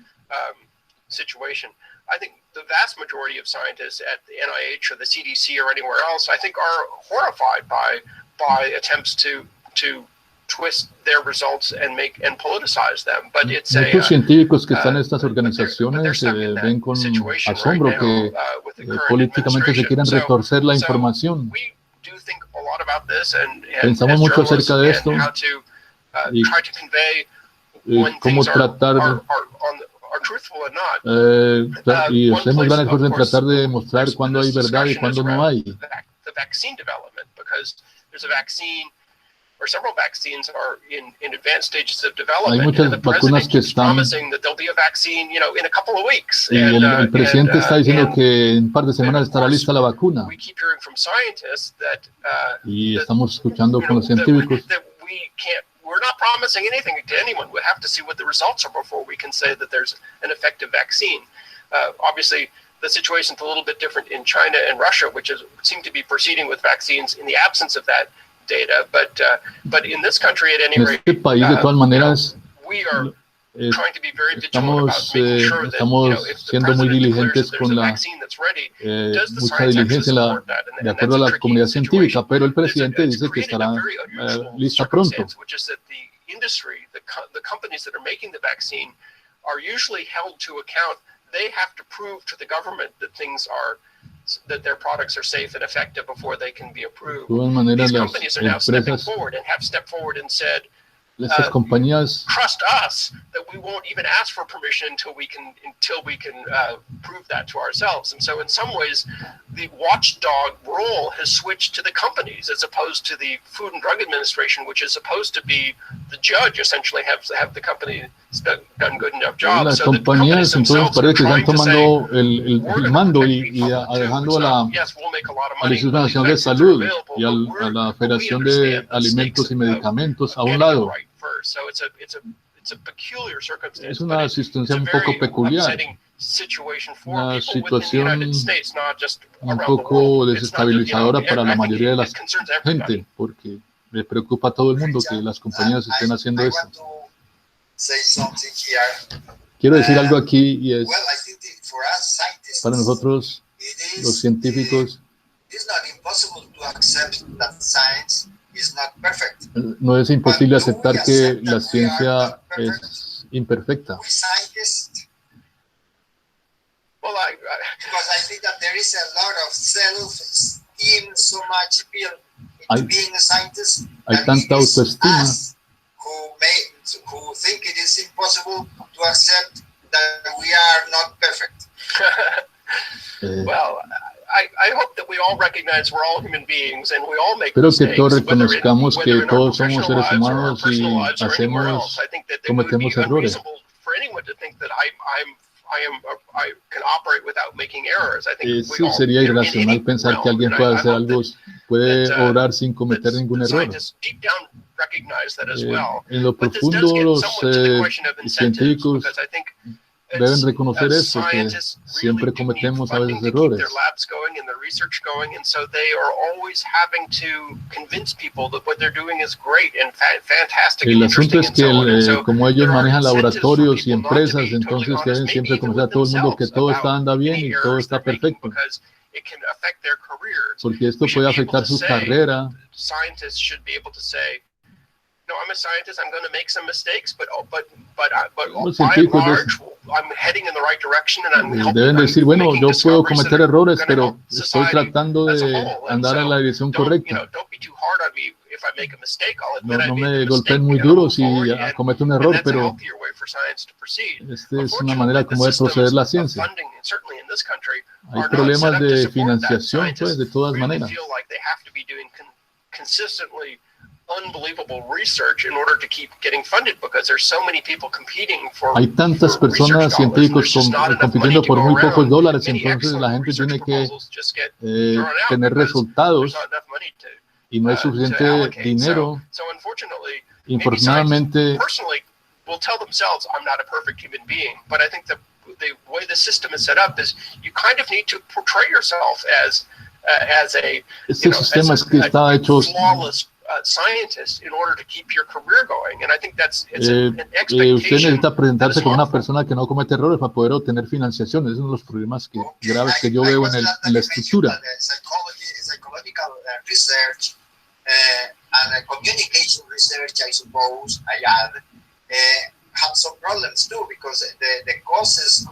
Situation. I think the vast majority of scientists at the NIH or the CDC or anywhere else, I think, are horrified by attempts to twist their results and politicize them. But it's muchos científicos que están en estas organizaciones ven con asombro que políticamente se quieren retorcer la información. Pensamos mucho acerca de esto y cómo tratar y hacemos gran esfuerzo en tratar de demostrar cuándo hay verdad y cuándo no hay. or several vaccines are in advanced stages of Hay development. muchas And the vacunas president que keeps están, promising that there'll be a vaccine, in a couple of weeks. y el presidente está diciendo que en un par de semanas estará lista la vacuna. We keep hearing from scientists that Y estamos escuchando con los científicos that we're not promising anything to anyone. We have to see what the results are before we can say that there's an effective vaccine. Obviously, the situation is a little bit different in China and Russia, which seem to be proceeding with vaccines in the absence of that data. But in this country, at any rate, este país de todas maneras we are trying to be very vigilant about making sure that if the siendo muy president declares diligentes that there's con a la vaccine that's ready, does the mucha science actually diligencia support that? de acuerdo a la comunidad científica, pero el presidente dice que estará lista pronto. Which is that the industry, the companies that are making the vaccine, are usually held to account. They have to prove to the government that their products are safe and effective before they can be approved. De todas maneras, These las companies are now stepping empresas, forward and have stepped forward and said, estas compañías trust us that we won't even ask for permission until we can prove that to ourselves. And so in some ways, the watchdog role has switched to the companies as opposed to the Food and Drug Administration, which is supposed to be the judge, essentially have the company done good enough job. las So the compañías companies entonces themselves are parece que están trying to say, tomando el we're gonna mando protect y the public too. dejando It's a la not, yes, we'll make a lot of al money, Instituto but Nacional de these vaccines are Salud available, y but a la we Federación de understand the Alimentos stakes y Medicamentos a un getting lado. it right first. So it's a peculiar circumstance. Es una circunstancia un poco peculiar, una situación un poco desestabilizadora para la mayoría de la gente, porque le preocupa a todo el mundo que las compañías estén haciendo esto. Quiero decir algo aquí, y es, para nosotros, los científicos, no es imposible aceptar que la ciencia es imperfecta. Hay tanta autoestima Espero que todos reconozcamos que todos somos seres humanos y cometemos errores. Sí, sería irracional pensar que alguien puede hacer algo, puede obrar sin cometer ningún error. En lo profundo, los científicos deben reconocer eso, que siempre cometemos a veces errores. El asunto es que como ellos manejan laboratorios y empresas, entonces deben siempre convencer a todo el mundo que todo anda bien y todo está perfecto, porque esto puede afectar su carrera. No, I'm a scientist. I'm going to make some mistakes, but by and large, I'm heading in the right direction, and I'm helping. Deben decir, bueno, yo puedo cometer errores, pero estoy tratando de andar en la dirección correcta. No me golpeen muy duro si cometo un error, pero esta es una manera como de proceder la ciencia. Hay problemas de financiación, pues, de todas maneras. Hay tantas personas científicos compitiendo por muy pocos dólares, entonces la gente tiene que tener resultados y no hay suficiente dinero. Infortunadamente, este sistema es que está hecho scientist in order to keep your career going, and I think that's an expectation. Usted necesita presentarse como una persona que no comete errores para poder obtener financiación. Es uno de los problemas graves que yo veo en la estructura. Psychological research and communication research, I suppose, have some problems too, because the causes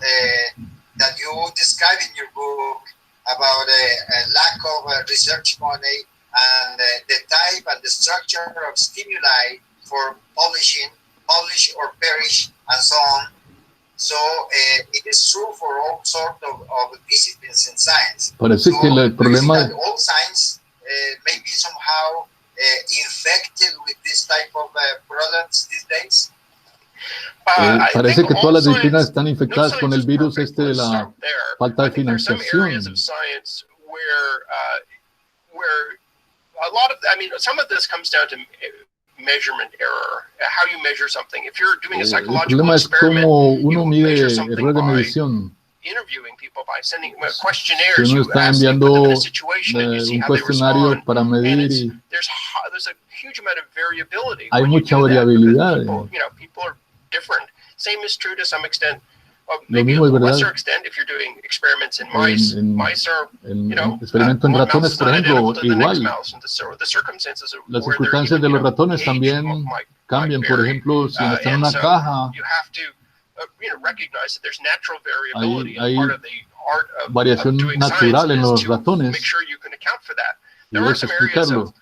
that you describe in your book about a lack of research money and the type and the structure of stimuli for publish or perish, and so on. So it is true for all sorts of disciplines in science. Parece que el problema all science may be somehow infected with this type of products these days? Parece que todas las disciplinas están infectadas con el virus de la falta de financiación. Some of this comes down to measurement error, how you measure something. If you're doing a El psychological problema es experiment, cómo uno mide measure something errores de by medición. interviewing people, by sending Si questionnaires, uno you está ask them, enviando put them in a situation, and you see un how they cuestionario respond. para And medir there's a huge amount of variability. hay when you mucha do that, variabilidad. because people are different. Same is true to some extent. Lo Maybe mismo to es a verdad lesser extent if you're doing experiments in mice. Mice are, experimento en one ratones, mouse is por not ejemplo, identical to the next igual. mouse, and the circumstances Las where they're circunstancias de even, los ratones aged también might cambian. Por vary. ejemplo, si uno está en And una so caja, you have to recognize that there's natural variability, hay and part of the art of variación doing natural science en is los to ratones. make sure you can account for that. Y There are eso some areas explicarlo. of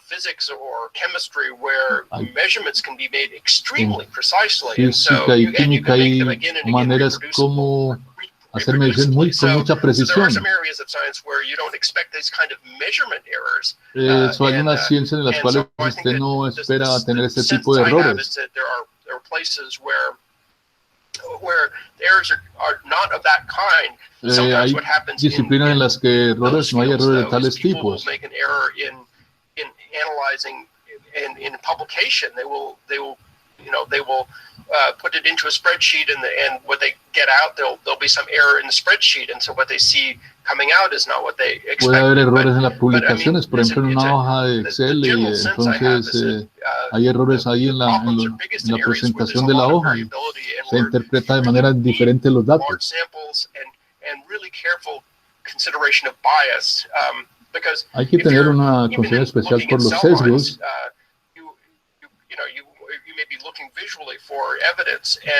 physics or chemistry where measurements can be made extremely precisely, and so Física y you can química make hay them again and again maneras como hacer medición con mucha So there are precisión. some areas of science where you don't expect these kind of measurement errors. Hay unas ciencias en las cuales usted no espera tener ese tipo de errores. There are places where the errors are not of that kind. Hay disciplinas en las que errores no hay errores de tales tipos. Make an error in analyzing in publication. They will put it into a spreadsheet, and what they get out, there'll be some error in the spreadsheet, and so what they see coming out is not what they expect. Puede haber errores en las publicaciones, por ejemplo, en una hoja de Excel, y entonces hay errores ahí en la presentación de la hoja. Se interpreta de manera diferente los datos. Hay que tener una consideración especial por los sesgos.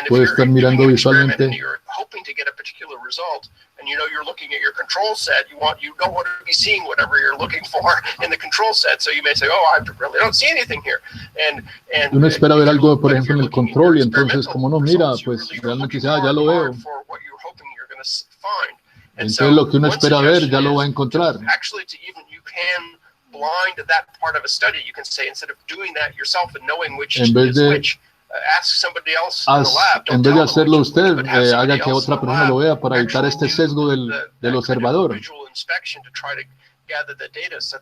Puede estar mirando visualmente. And you're looking at your control set, you don't want to be seeing whatever you're looking for in the control set, so you may say, I really don't see anything here. And uno espera ver algo, por ejemplo, en el control, y entonces como no mira, pues realmente dice, ya lo veo. Entonces lo que uno espera ver ya lo va a encontrar. Actually, you can blind that part of a study. You can say, instead of doing that yourself and knowing which is which, ask somebody else in the lab. En vez de hacerlo usted, haga que otra persona lo vea para evitar este sesgo del observador. Visual inspection to try to gather the data so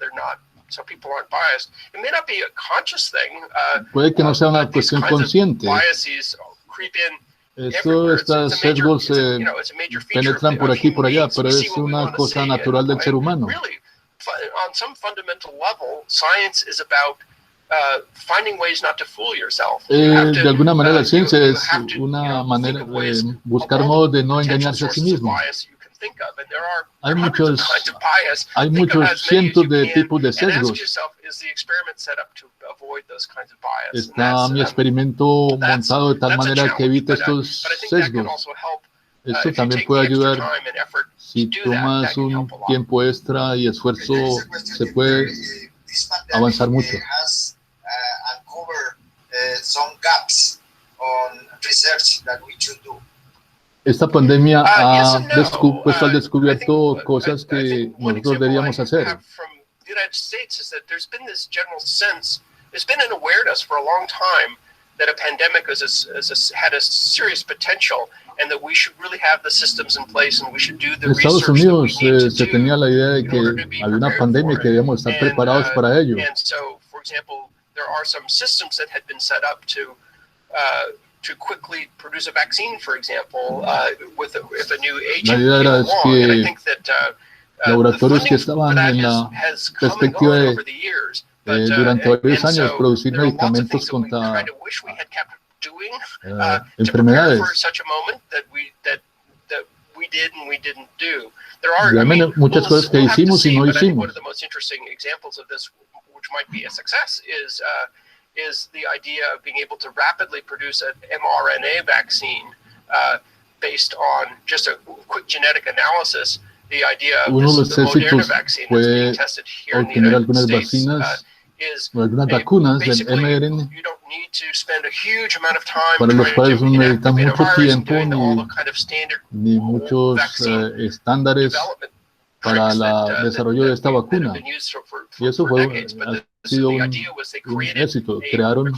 people aren't biased. It may not be a conscious thing. Puede que no sea una cuestión consciente. Biases creep in. Estos sesgos penetran por aquí y por allá, pero es una cosa natural del ser humano. On some fundamental level, science is about finding ways not to fool yourself. De alguna manera la ciencia es una manera de buscar modos de no engañarse a sí mismo. Hay muchos cientos de tipos de sesgos. Está mi experimento montado de tal manera que evite estos sesgos. Esto también puede ayudar. Si tomas un tiempo extra y esfuerzo, se puede avanzar mucho. Esta pandemia ha puesto al descubierto cosas que nosotros deberíamos hacer. There's been an awareness for a long time that a pandemic had a serious potential, and that we should really have the systems in place, and we should do the En Estados research that we Unidos need to se do tenía la idea de in que order to be había una prepared pandemia y for que it. debíamos estar preparados para ello. And so, for example, there are some systems that had been set up to quickly produce a vaccine, for example, with a new agent. La idea era along, and I que think that laboratorios que estaban en la perspectiva de durante varios años producir medicamentos contra enfermedades. Realmente muchas cosas que hicimos y no hicimos. Is the idea of being able to rapidly produce an mRNA vaccine based on just a quick genetic analysis. The idea of the Moderna vaccine that's being tested here in the United States is vacunas del mRNA you don't need to spend a huge amount of time para los cuales no necesitan mucho tiempo doing all the kind of standard ni muchos estándares para el desarrollo de esta vacuna. Y eso ha sido un éxito. Crearon,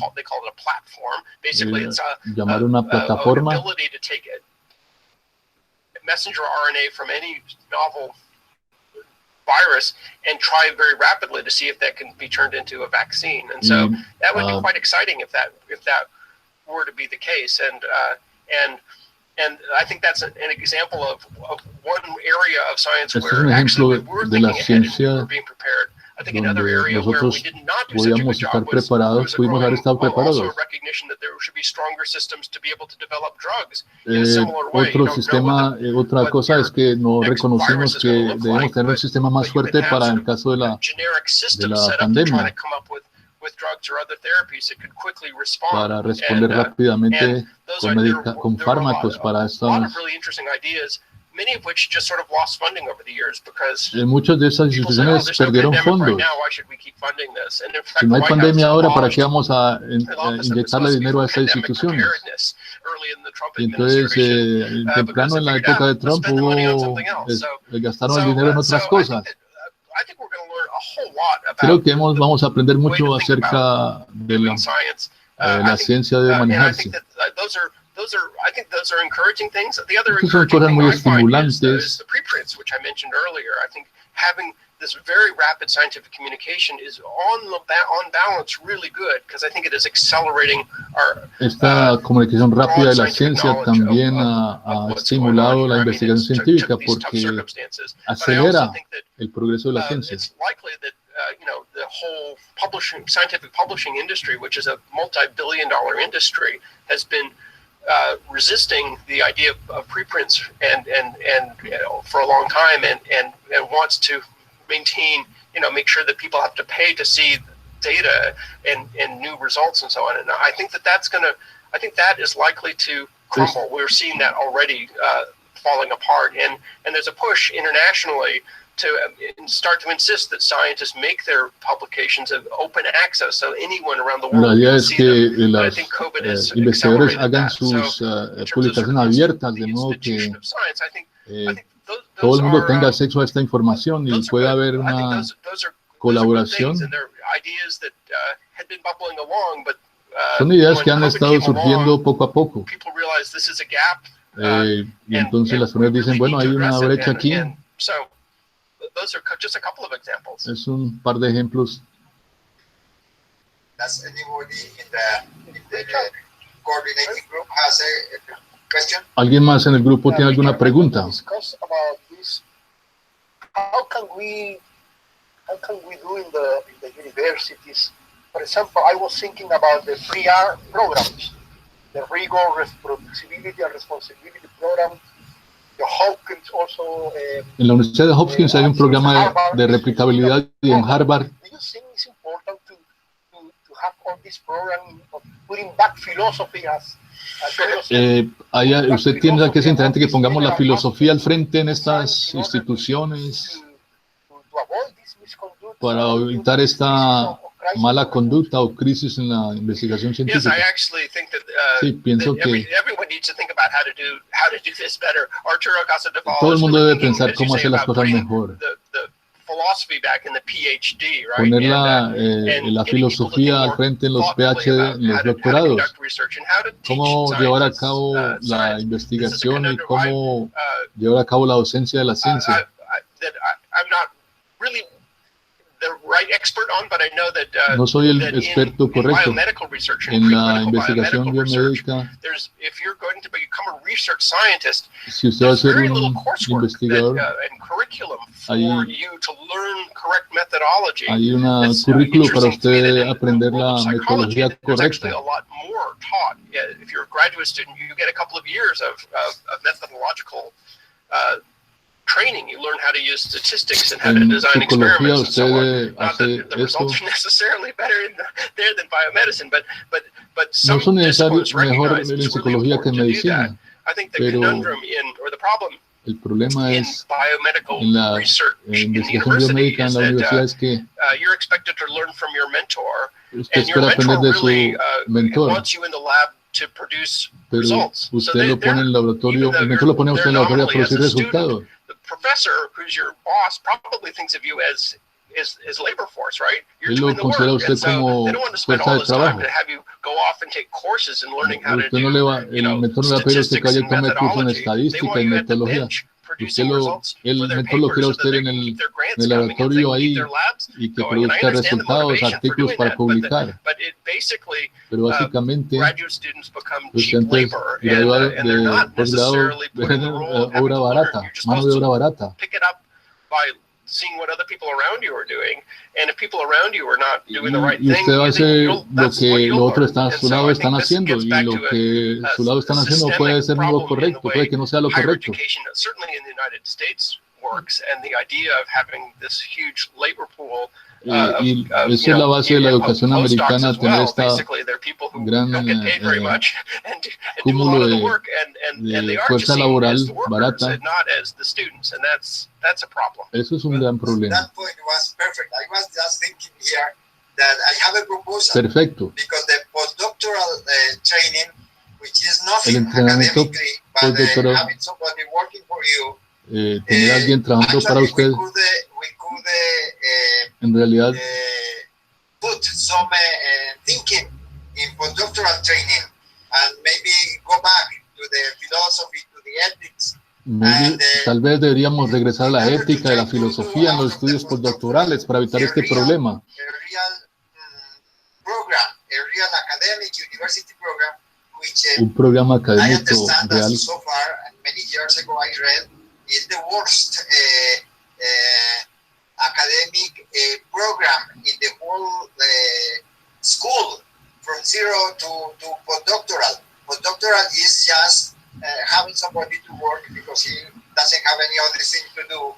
llamaron una plataforma messenger RNA from any novel virus and try very rapidly to see if that can be turned into a vaccine. And so that would be quite exciting if that were to be the case. And I think that's an example of one area of science where actually we were thinking ahead and we were being prepared. I think another area where we did not do such a good job was also a recognition that there should be stronger systems to be able to develop drugs in a similar way. Otra cosa es que no reconocimos que debemos tener un sistema más fuerte para el caso de la pandemia, para responder rápidamente con fármacos para estas. Muchas de esas instituciones perdieron fondos. Si no hay pandemia ahora, ¿para qué vamos a inyectarle dinero a estas instituciones? Y entonces, temprano en la época de Trump gastaron el dinero en otras cosas. Creo que vamos a aprender mucho acerca de la ciencia de manejarse. Estas son cosas muy estimulantes. This very rapid scientific communication is on balance really good because I think it is accelerating our esta comunicación rápida de la ciencia también ha estimulado la investigación científica porque acelera el progreso de la ciencia. It's likely that the whole scientific publishing industry, which is a multi-billion-dollar industry, has been resisting the idea of preprints and for a long time and wants to maintain, make sure that people have to pay to see data and new results and so on. And I think that is likely to crumble. We're seeing that already falling apart. And there's a push internationally to start to insist that scientists make their publications of open access, so anyone around the world can see them. But I think COVID has investigadores hagan that. sus So, publicaciones abiertas, de modo que todo el mundo tenga acceso a esta información y pueda haber una colaboración. Son ideas que han estado surgiendo poco a poco. Y entonces las personas dicen, bueno, hay una brecha aquí. Es un par de ejemplos. ¿Alguien más en el grupo tiene alguna pregunta? How can we do in the universities? For example, I was thinking about the PR programs, the Rigor Reproducibility and Responsibility Program. The Hopkins also. En la Universidad de Hopkins hay un programa de replicabilidad y en Harvard. Do you think it's important to have all this program of putting back philosophy as usted tiene que es interesante que pongamos la filosofía al frente en estas instituciones para evitar esta mala conducta o crisis en la investigación científica. Sí, pienso que todo el mundo debe pensar cómo hacer las cosas mejor. Poner la filosofía al frente en los PhD, en los doctorados. Cómo llevar a cabo la investigación y cómo llevar a cabo la docencia de la ciencia. No soy el experto correcto en la investigación biomédica. Si usted va a ser un investigador, hay un currículo para usted aprender la metodología correcta. Training, you learn how to use statistics and how to design experiments and so on. Not that the results are necessarily better there than biomedicine, but some disciplines recognize it's really important to do that. I think the conundrum or the problem el problema in es biomedical en la research in the investigación university biomédica en is la universidad es that que you're expected to learn from your mentor, usted and your espera aprender mentor de su really mentor, wants you in the lab to produce pero results. usted lo pone en el laboratorio, el mentor lo pone a usted en el laboratorio a producir resultados. professor who's your boss probably thinks of you as labor force, right? You're Él lo doing the work, considera a usted and so como they don't want to spend fuerza all de this time trabajo. to have you go off and take courses and learning how to Usted no le va, do, el mentor no le va a pedir a usted que statistics vaya and y tome curso en methodology. They estadística want y you at the metodología. bench producing El mentor lo quiere a usted en el laboratorio ahí y que produzca resultados, artículos para publicar. Pero básicamente los estudiantes graduados de posgrado ven obra barata, mano de obra barata. Seeing what other people around you are doing, and if people around you are not doing the right y thing, usted hace lo que los otros learn. a su lado están haciendo, y lo que su lado están haciendo puede ser no lo correcto, puede que no sea lo correcto. Certainly in the United States works, and the idea of having this huge labor pool. Y esa es la base de la educación americana, tener esta gran cúmulo de fuerza laboral barata. Eso es un gran problema. Perfecto. El entrenamiento postdoctoral, tener a alguien trabajando para usted, en realidad put some thinking in postdoctoral training and maybe go back to the philosophy, to the ethics. Tal vez deberíamos regresar a la ética y la filosofía en los estudios postdoctorales para evitar este problema. Un programa académico real. Academic program in the whole school from zero to postdoctoral. Postdoctoral is just having somebody to work because he doesn't have any other thing to do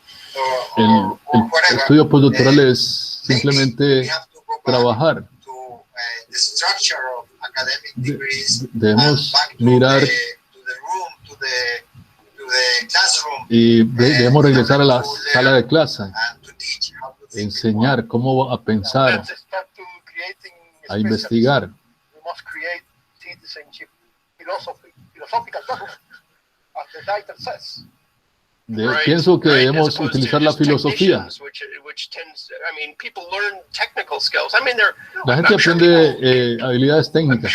or whatever. El estudio postdoctoral es simplemente trabajar. The structure of academic degrees. Debemos mirar y debemos regresar a la sala de clase, enseñar cómo a pensar, a investigar. Pienso que debemos utilizar la filosofía. La gente aprende habilidades técnicas.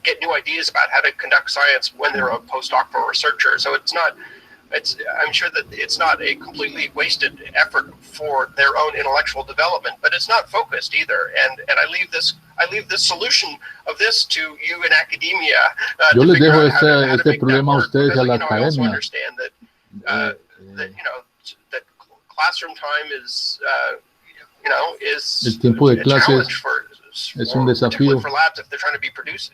Get new ideas about how to conduct science when they're a postdoctoral researcher. So I'm sure that it's not a completely wasted effort for their own intellectual development, but it's not focused either. And I leave this solution of this to you in academia. Yo les dejo este problema a ustedes a la academia. Understand that that classroom time is el tiempo de clases es un desafío,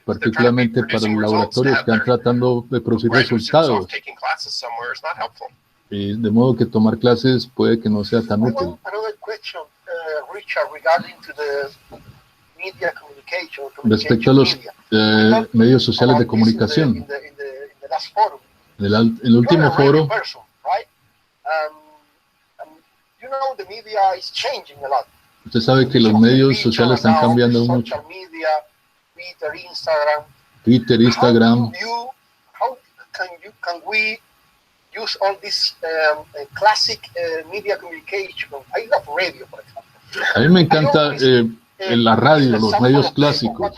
particularmente para los laboratorios que están tratando de producir resultados. Y de modo que tomar clases puede que no sea tan útil. Respecto a los medios sociales de comunicación, en el último foro, usted sabe que los medios sociales están cambiando mucho. Twitter, Instagram. A mí me encanta la radio, los medios clásicos.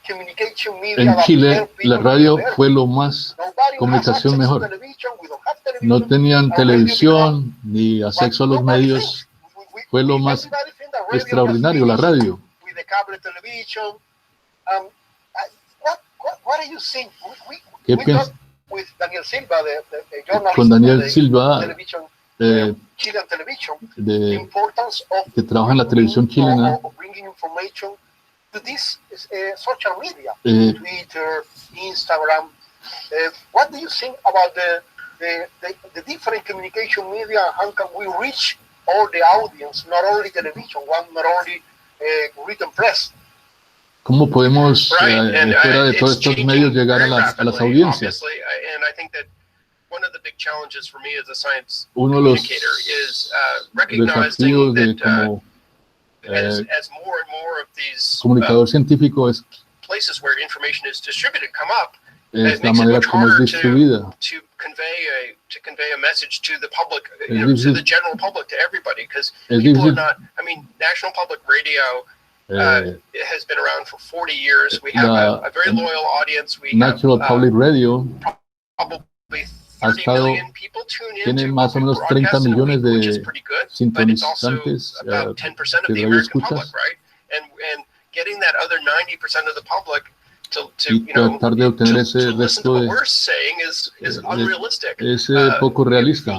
En Chile, la radio fue lo más, comunicación mejor. No tenían televisión ni acceso a los medios. Fue lo más extraordinario, la radio. ¿Qué piensas? Con Daniel Silva, que trabaja en la televisión chilena, this social media, Twitter, Instagram. What do you think about the different communication media? How can we reach all the audience, not only television, not only written press? ¿Cómo podemos, fuera de todos estos medios, llegar a las audiencias? Uno de los desafíos de como comunicador científico es la manera como es distribuida. Es difícil. Natural Public Radio ha estado, tiene más o menos 30 millones de sintonizantes, de radioescuchas, y tratar de obtener ese resto es poco realista.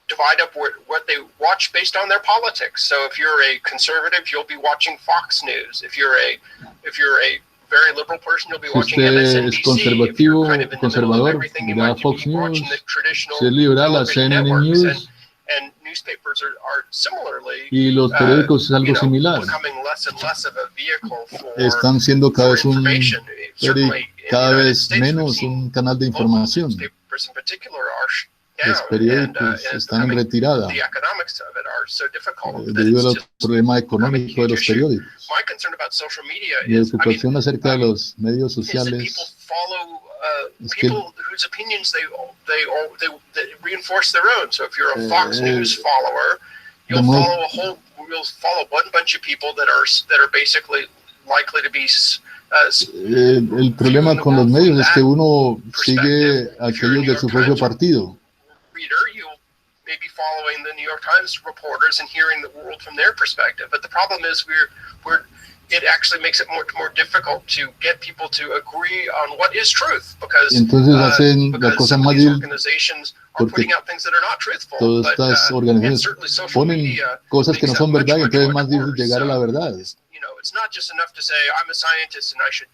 Divide up what they watch based on their politics. So if you're a conservative, you'll be watching Fox News. If you're a very liberal person, you'll be watching MSNBC. Es conservativo, conservador, mira Fox News. Si es liberal, a CNN News. And newspapers are similarly, y los periódicos es algo similar. Están siendo cada vez menos un canal de información. Los periódicos están en retirada debido al problema económico de los periódicos. Mi preocupación acerca de los medios sociales es que whose opinions they reinforce their own. So if you're a Fox News follower, you'll follow one bunch of people that are basically likely to be el problema con los medios es que uno sigue a aquellos de su propio partido. You'll maybe following the New York Times reporters and hearing the world from their perspective. But the problem is it actually makes it much more difficult to get people to agree on what is truth, because entonces hacen la cosa más difícil porque todas estas organizaciones ponen cosas que no son verdad y entonces es más difícil llegar a la verdad.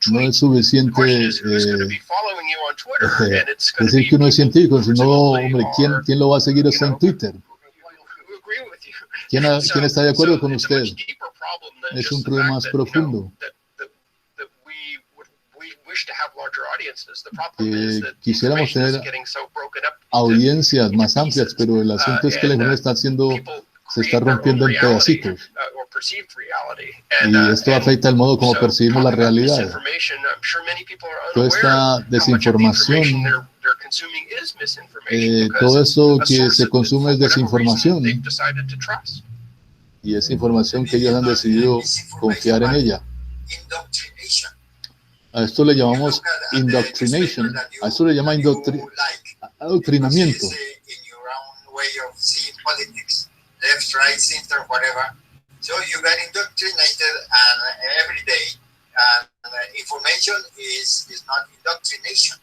No es suficiente decir que uno es científico, sino, hombre, ¿quién lo va a seguir hasta en Twitter? ¿Quién está de acuerdo con usted? Es un problema más profundo. Quisiéramos tener audiencias más amplias, pero el asunto es que la información se está rompiendo en pedacitos. Y esto afecta el modo como percibimos la realidad. Toda esta desinformación, todo eso que se consume es desinformación. Y es información que ellos han decidido confiar en ella. A esto le llamamos indoctrination. A esto le llama adoctrinamiento. Left, right, center, whatever. So you get indoctrinated, and every day, information is not indoctrination.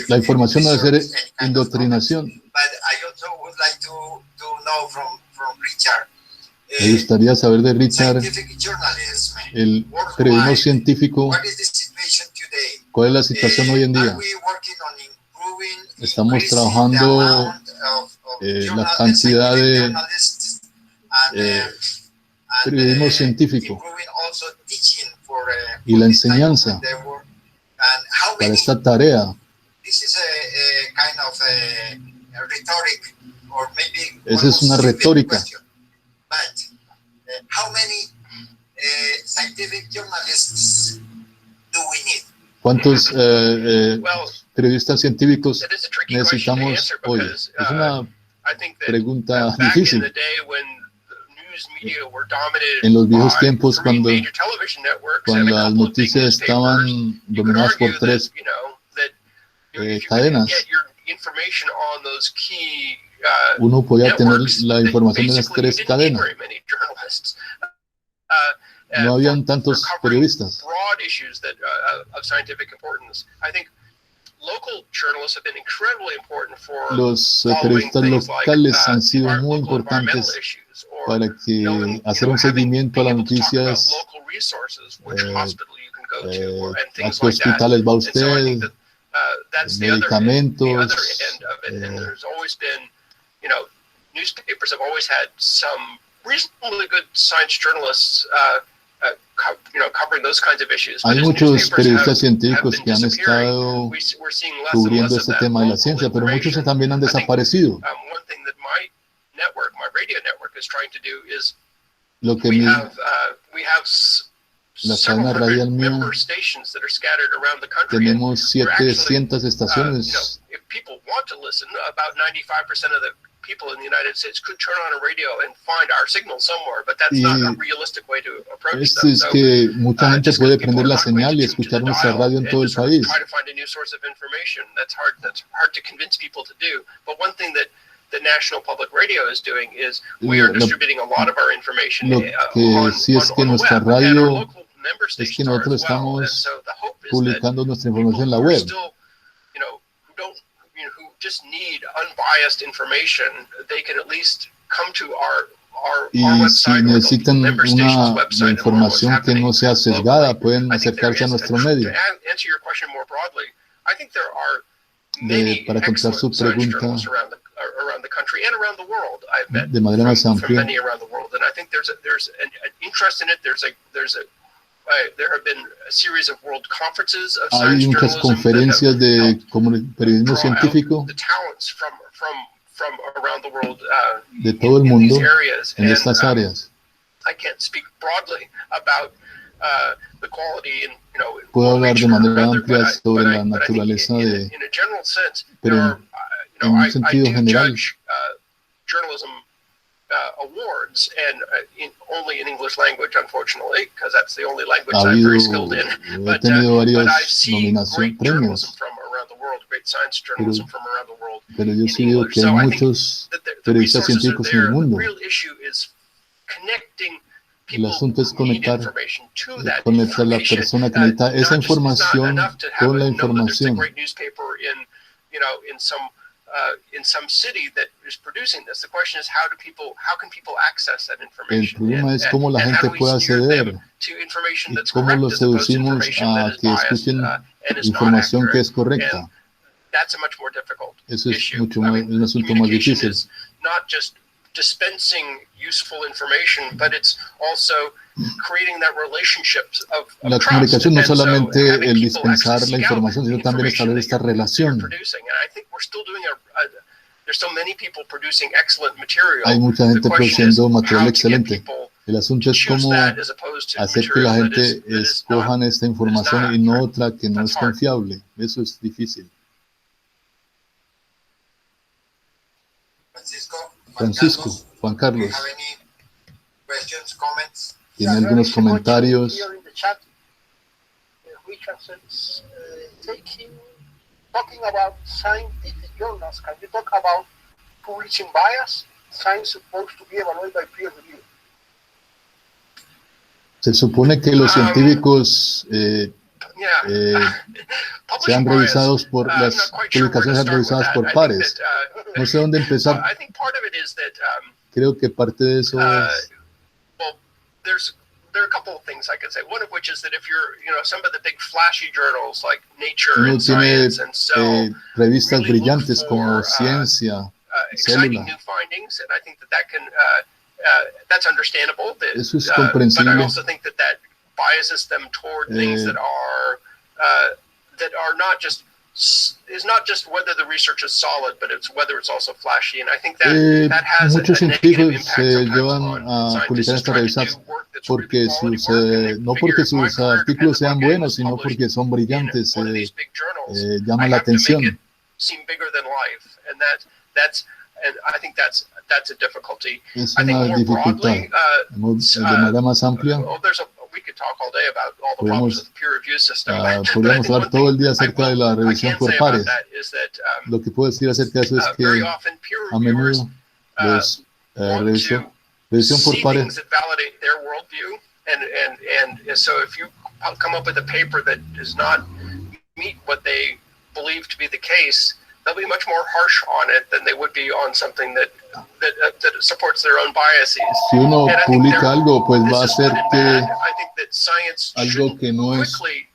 La información no debe ser indoctrinación. But I also would like to know from Richard. Me gustaría saber de Richard, el periodismo científico, cuál es la situación hoy en día. Estamos trabajando la cantidad de periodismo científico y la enseñanza para esta tarea. Esa es una retórica. ¿Cuántos periodistas científicos necesitamos hoy? Es una pregunta difícil. En los viejos tiempos, cuando las noticias estaban dominadas por tres cadenas, uno podía tener la información de las tres cadenas. No habían tantos periodistas. Los periodistas locales han sido muy importantes para hacer un seguimiento a las noticias. ¿A qué hospitales va usted? Medicamentos. Newspapers have always had some reasonably good science journalists, covering those kinds of issues. Hay muchos periodistas científicos que han estado cubriendo este tema de la ciencia, pero muchos también han desaparecido. network, my radio network, is trying to do is Lo que we mi, have la several cadena radial hundred mía, member stations that are scattered around the country. tenemos And we're actually, 700 estaciones. if people want to listen, about 95% of the people in the United States could turn on a radio and find our signal somewhere, but that's not a realistic way to approach Esto them. es So, que mucha gente just puede because people prender are la not going señal y to tune to escuchar the nuestra dial radio en and todo el just sort of país. try to find a new source of information, that's hard to convince people to do. But one thing that the National Public Radio is doing is we are distributing a lot of our information Lo que sí es que on the nuestra web, and our radio local member es que stations are nosotros as well. And estamos so the hope is that publicando nuestra información en la people who are web. still, who just need unbiased information, they can at least come to our Y si website or the necesitan member station's una website and learn what's información que no happening sea sesgada, locally. pueden I think there acercarse a is, nuestro to medio. answer your question more broadly, I think there are many Para contestar su excellent science pregunta journalists around the country and around the world. I've met de manera más from amplia, many around the world, and I think there's an interest in it. There have been a series of world conferences of hay science muchas journalism conferencias that have de periodismo draw out científico the talents from around the world de todo el in mundo these areas. en estas And, áreas. I can't speak broadly about the quality and Puedo hablar de manera rather, amplia sobre la but I think naturaleza de, in a general sense, pero there are, en un I sentido do general, judge journalism awards, and only in English language, unfortunately, because that's the only language ha I'm very habido, skilled in. he tenido But I've varios seen great journalism premios, from around the world, great science journalism from around the world. pero yo in sí digo English. que hay So I think muchos that the periodistas resources are científicos en there. el mundo. The real issue is connecting El people asunto es who need conectar information to that conectar la information. persona que necesita esa Not información enough to have con la know that there's a información. great newspaper in some city that is producing this. The question is how can people access that El information? problema es cómo la and how gente do we puede steer acceder them to information y that's cómo correct los as opposed to seducimos information a that is que biased escuchen and is not información que accurate. es correcta. And that's a much more difficult Eso es issue. mucho más, es un asunto más Communication difícil. is not just dispensing useful information, but it's also creating that relationship of La trust. comunicación no And so solamente having el people dispensar actually la scout información, sino the también information establecer esta that you're relación. producing. And I think we're still doing there's so many people producing excellent material. Hay mucha gente The question is produciendo material how to get excelente. people El asunto es choose cómo that as opposed to hacer que la material that gente is escojan esta información y no otra que no That's es hard. confiable. Eso es difícil. Francisco, Juan Carlos, ¿tiene algunos comentarios? Talking about scientific journals, can you talk about publishing bias? Science supposed to be evaluated by peer review. Se supone que los científicos sean revisados por las publicaciones sean revisadas por pares. No sé dónde empezar. Creo que parte de eso es... There are a couple of things I could say. One of which is that if you're, some of the big flashy journals like Nature Uno and tiene Science and Cell, revistas really brillantes look como for, Ciencia, exciting Célula. new findings, and I think that can that's understandable. Eso es But comprensible. I also think that biases them toward things that are not just is not just whether the research is solid, but it's whether it's also flashy. And I think that has muchos a negative científicos impact se sometimes llevan on a publicar scientists estas trying to revistas do work that's porque really quality sus, work, and they no figure porque if my sus career artículos depends sean on getting buenos, this sino published porque son brillantes, in one of these big journals, llama I la have to make atención. it seem bigger than life, and I think that's a difficulty. Es I think una more dificultad. broadly, De manera más amplia, we could talk all day about all the problems with the peer review system. podríamos hablar todo el día acerca de la revisión por pares. Lo que puedo decir acerca de eso es que a menudo los revisión por pares and so if you come up with a paper that does not meet what they believe to be the case, they'll be much more harsh on it than they would be on something that supports their own biases. Si uno publica algo, pues va a this is hacer good and que bad. I think that science algo should que no es quickly,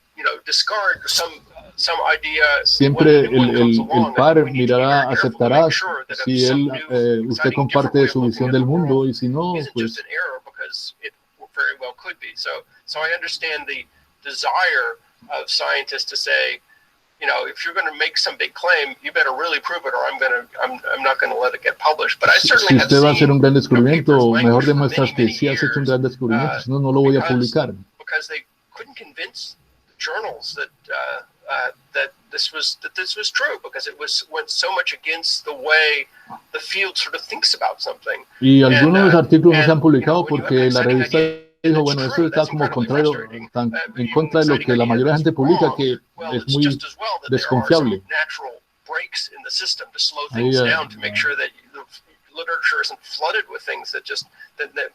discard some idea. siempre when a new one comes el along, par that we need to be mirará, very careful to aceptará make sure that si some él, new, usted exciting, comparte different su way of visión looking del at the mundo world y si no, isn't pues just an error, because it very well could be. So I understand the desire of scientists to say, if you're going to make some big claim, you better really prove it, or I'm not going to let it get published. But I certainly Si have usted va a hacer un gran descubrimiento, papers mejor language for demuestras que many sí has hecho un gran years, descubrimiento, si no, no lo voy a publicar. because they couldn't convince journals that this was true, because it went so much against the way the field sort of thinks about something. Y algunos artículos no se han publicado porque la revista dijo, bueno, esto está como contrario, en contra de lo que la mayoría de gente publica, que es muy desconfiable. Breaks in the system to slow things down, to make sure that the literature isn't flooded with things that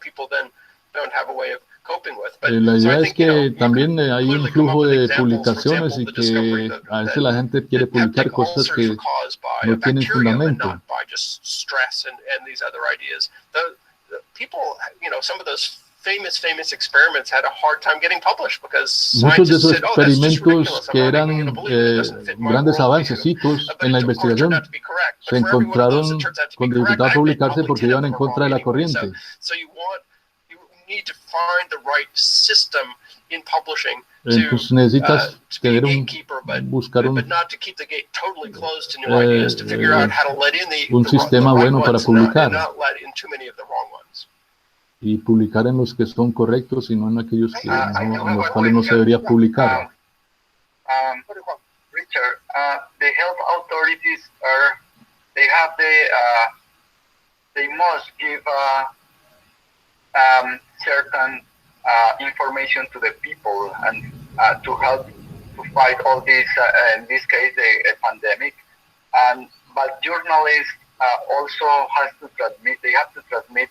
people then don't have a way of coping with. But la idea es que también hay un flujo de publicaciones y que a veces la gente quiere publicar cosas que no tienen fundamento. Some of those famous experiments had a hard time getting published because muchos de esos experimentos que eran grandes avances, hitos en la investigación, se encontraron con dificultad a publicarse porque iban en contra de la corriente. Entonces necesitas buscar un sistema bueno para publicar. Y publicar en los que son correctos y no en aquellos que en los cuales no se debería publicar. Richard, the health authorities they must give certain information to the people and to help to fight all this, in this case, a pandemic. But journalists also have to transmit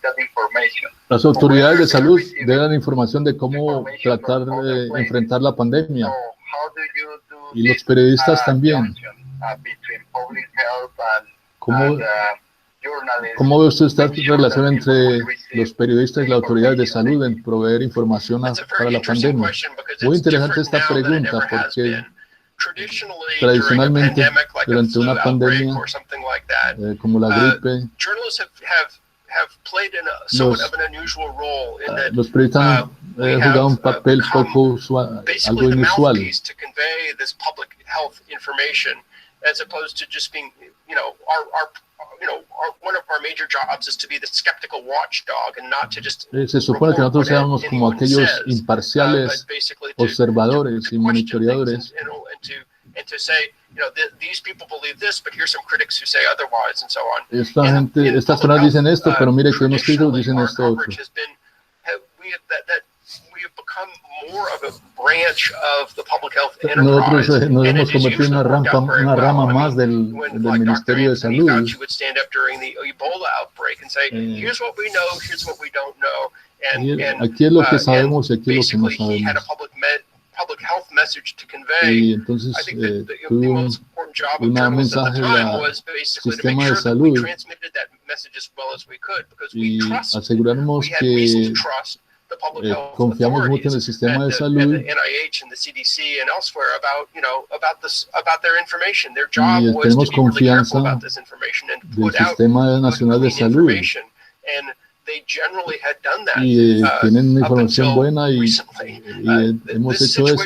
that information. Las autoridades de salud deben dar información de cómo tratar de enfrentar la pandemia. Y los periodistas también. ¿Cómo ve usted esta relación entre los periodistas y las autoridades de salud en proveer información para la pandemia? Muy interesante esta pregunta porque tradicionalmente, durante una pandemia como la gripe, los periodistas han jugado un papel poco usual, algo inusual. Se supone que nosotros seamos como aquellos imparciales observadores y monitoreadores. Estas personas dicen esto, pero mire que unos críticos dicen esto otro. Nosotros nos hemos convertido en una rama más del Ministerio de Salud. Aquí es lo que sabemos y aquí es lo que no sabemos. Y entonces tuve un mensaje del sistema de salud y asegurarnos que confiamos mucho en el sistema de salud y tenemos confianza del sistema nacional de salud y tienen información buena y hemos hecho eso.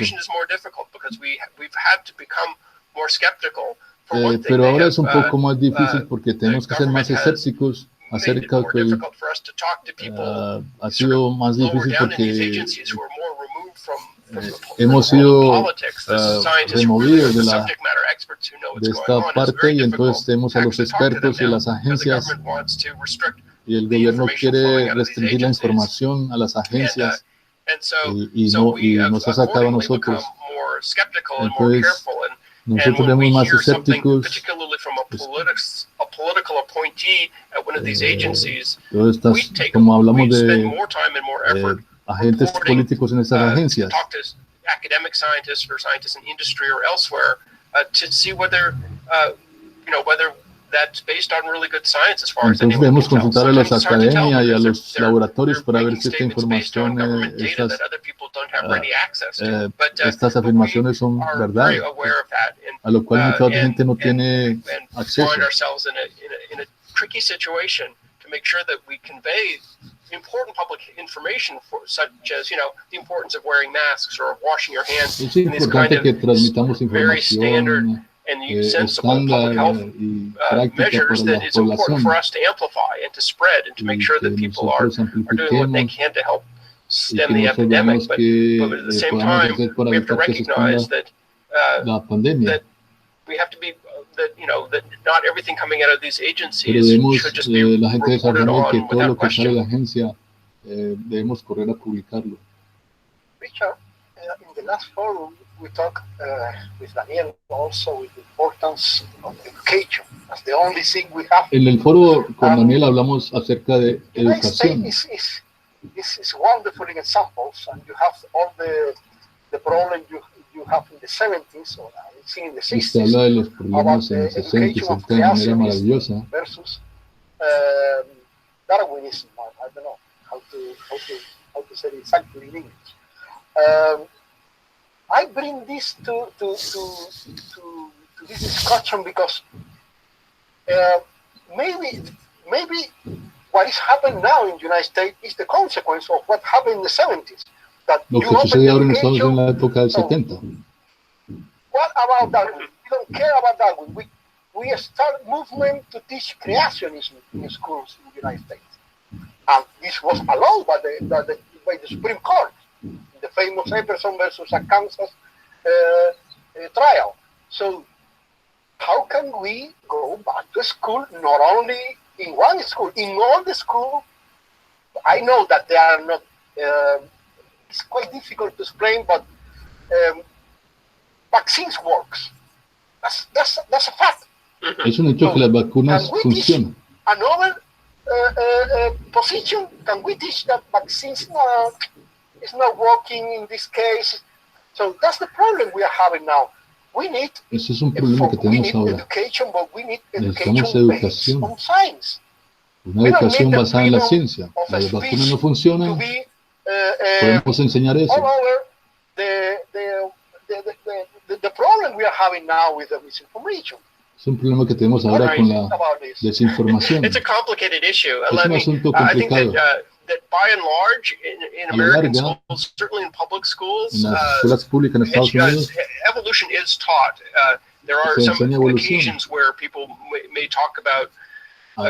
Pero ahora es un poco más difícil porque tenemos que ser más escépticos acerca de que ha sido más difícil porque hemos sido removidos de esta parte y entonces tenemos a los expertos y las agencias y el gobierno quiere restringir la información a las agencias y nos ha sacado a nosotros. Entonces, nosotros tenemos más escépticos. Como hablamos de agentes políticos en estas agencias. Entonces debemos consultar a las academias y a los laboratorios para ver si esta información, estas afirmaciones son verdad, a lo cual mucha gente no tiene acceso. to make sure that we convey important public information, such as, the importance of wearing masks or of washing your hands. Es importante que transmitamos very standard información and sensible public health measures that it's important for us to amplify and to spread and to make sure that people are doing what they can to help stem the epidemic. But at the same time, we have to recognize that we have to be that not everything coming out of these agencies should just be reported on without question. Debemos correr a publicarlo. Richard, in the last forum, we talked with Daniel also with the importance of education as the only thing we have. En el foro con Daniel hablamos acerca de educación. This is wonderful examples, and you have all the problem you have in the 70s or in the 60s. Usted habla de los problemas en los 60 y 70 de manera maravillosa. Versus Darwinism. I don't know how to say it exactly in English. I bring this to this discussion because maybe what is happening now in the United States is the consequence of what happened in the 70s. Lo que sucede ahora en Estados Unidos en la época del 70. What about Darwin? We don't care about Darwin. We start movement to teach creationism in schools in the United States. And this was allowed by the Supreme Court, in the famous Epperson versus Kansas trial. So how can we go back to school, not only in one school, in all the schools? I know that they are not, it's quite difficult to explain, but vaccines works. That's a fact. Es un hecho que las vacunas funcionan. Another position, can we teach that vaccines is not working in this case? So that's the problem we are having now. We need, ese es un problema que tenemos ahora. Education, but we need Necesitamos education educación. based on science. Una educación basada en la ciencia. Las vacunas no funcionan. Podemos enseñar eso. All over the problem we are having now with the misinformation. Es un problema que tenemos ahora con la desinformación. It's a complicated issue. Es un asunto complicado. That by and large in American schools, certainly in public schools, en las escuelas públicas en Estados Unidos, evolution is taught. There are some occasions where people may talk about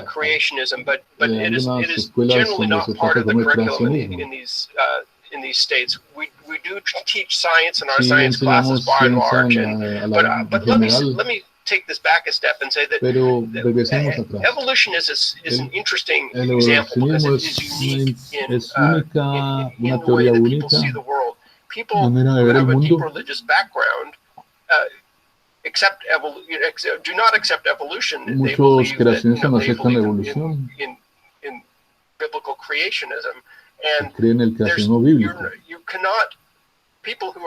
creationism, but it is generally not part of the curriculum in these states. We do teach science in our science classes by and large, but let me take this back a step and say that evolution is an interesting example because it is unique in the way that people see the world. People who have a deep religious background do not accept evolution. They believe that in biblical creationism, and you cannot. People who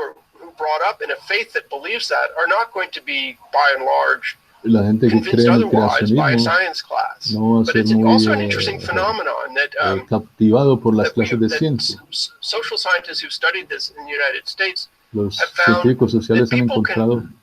brought up in a faith that believes that are not going to be, by and large, convinced otherwise by a science class. But it's also an interesting phenomenon that, captivado por las clases de ciencia. Social scientists who've studied this in the United States have found that people can,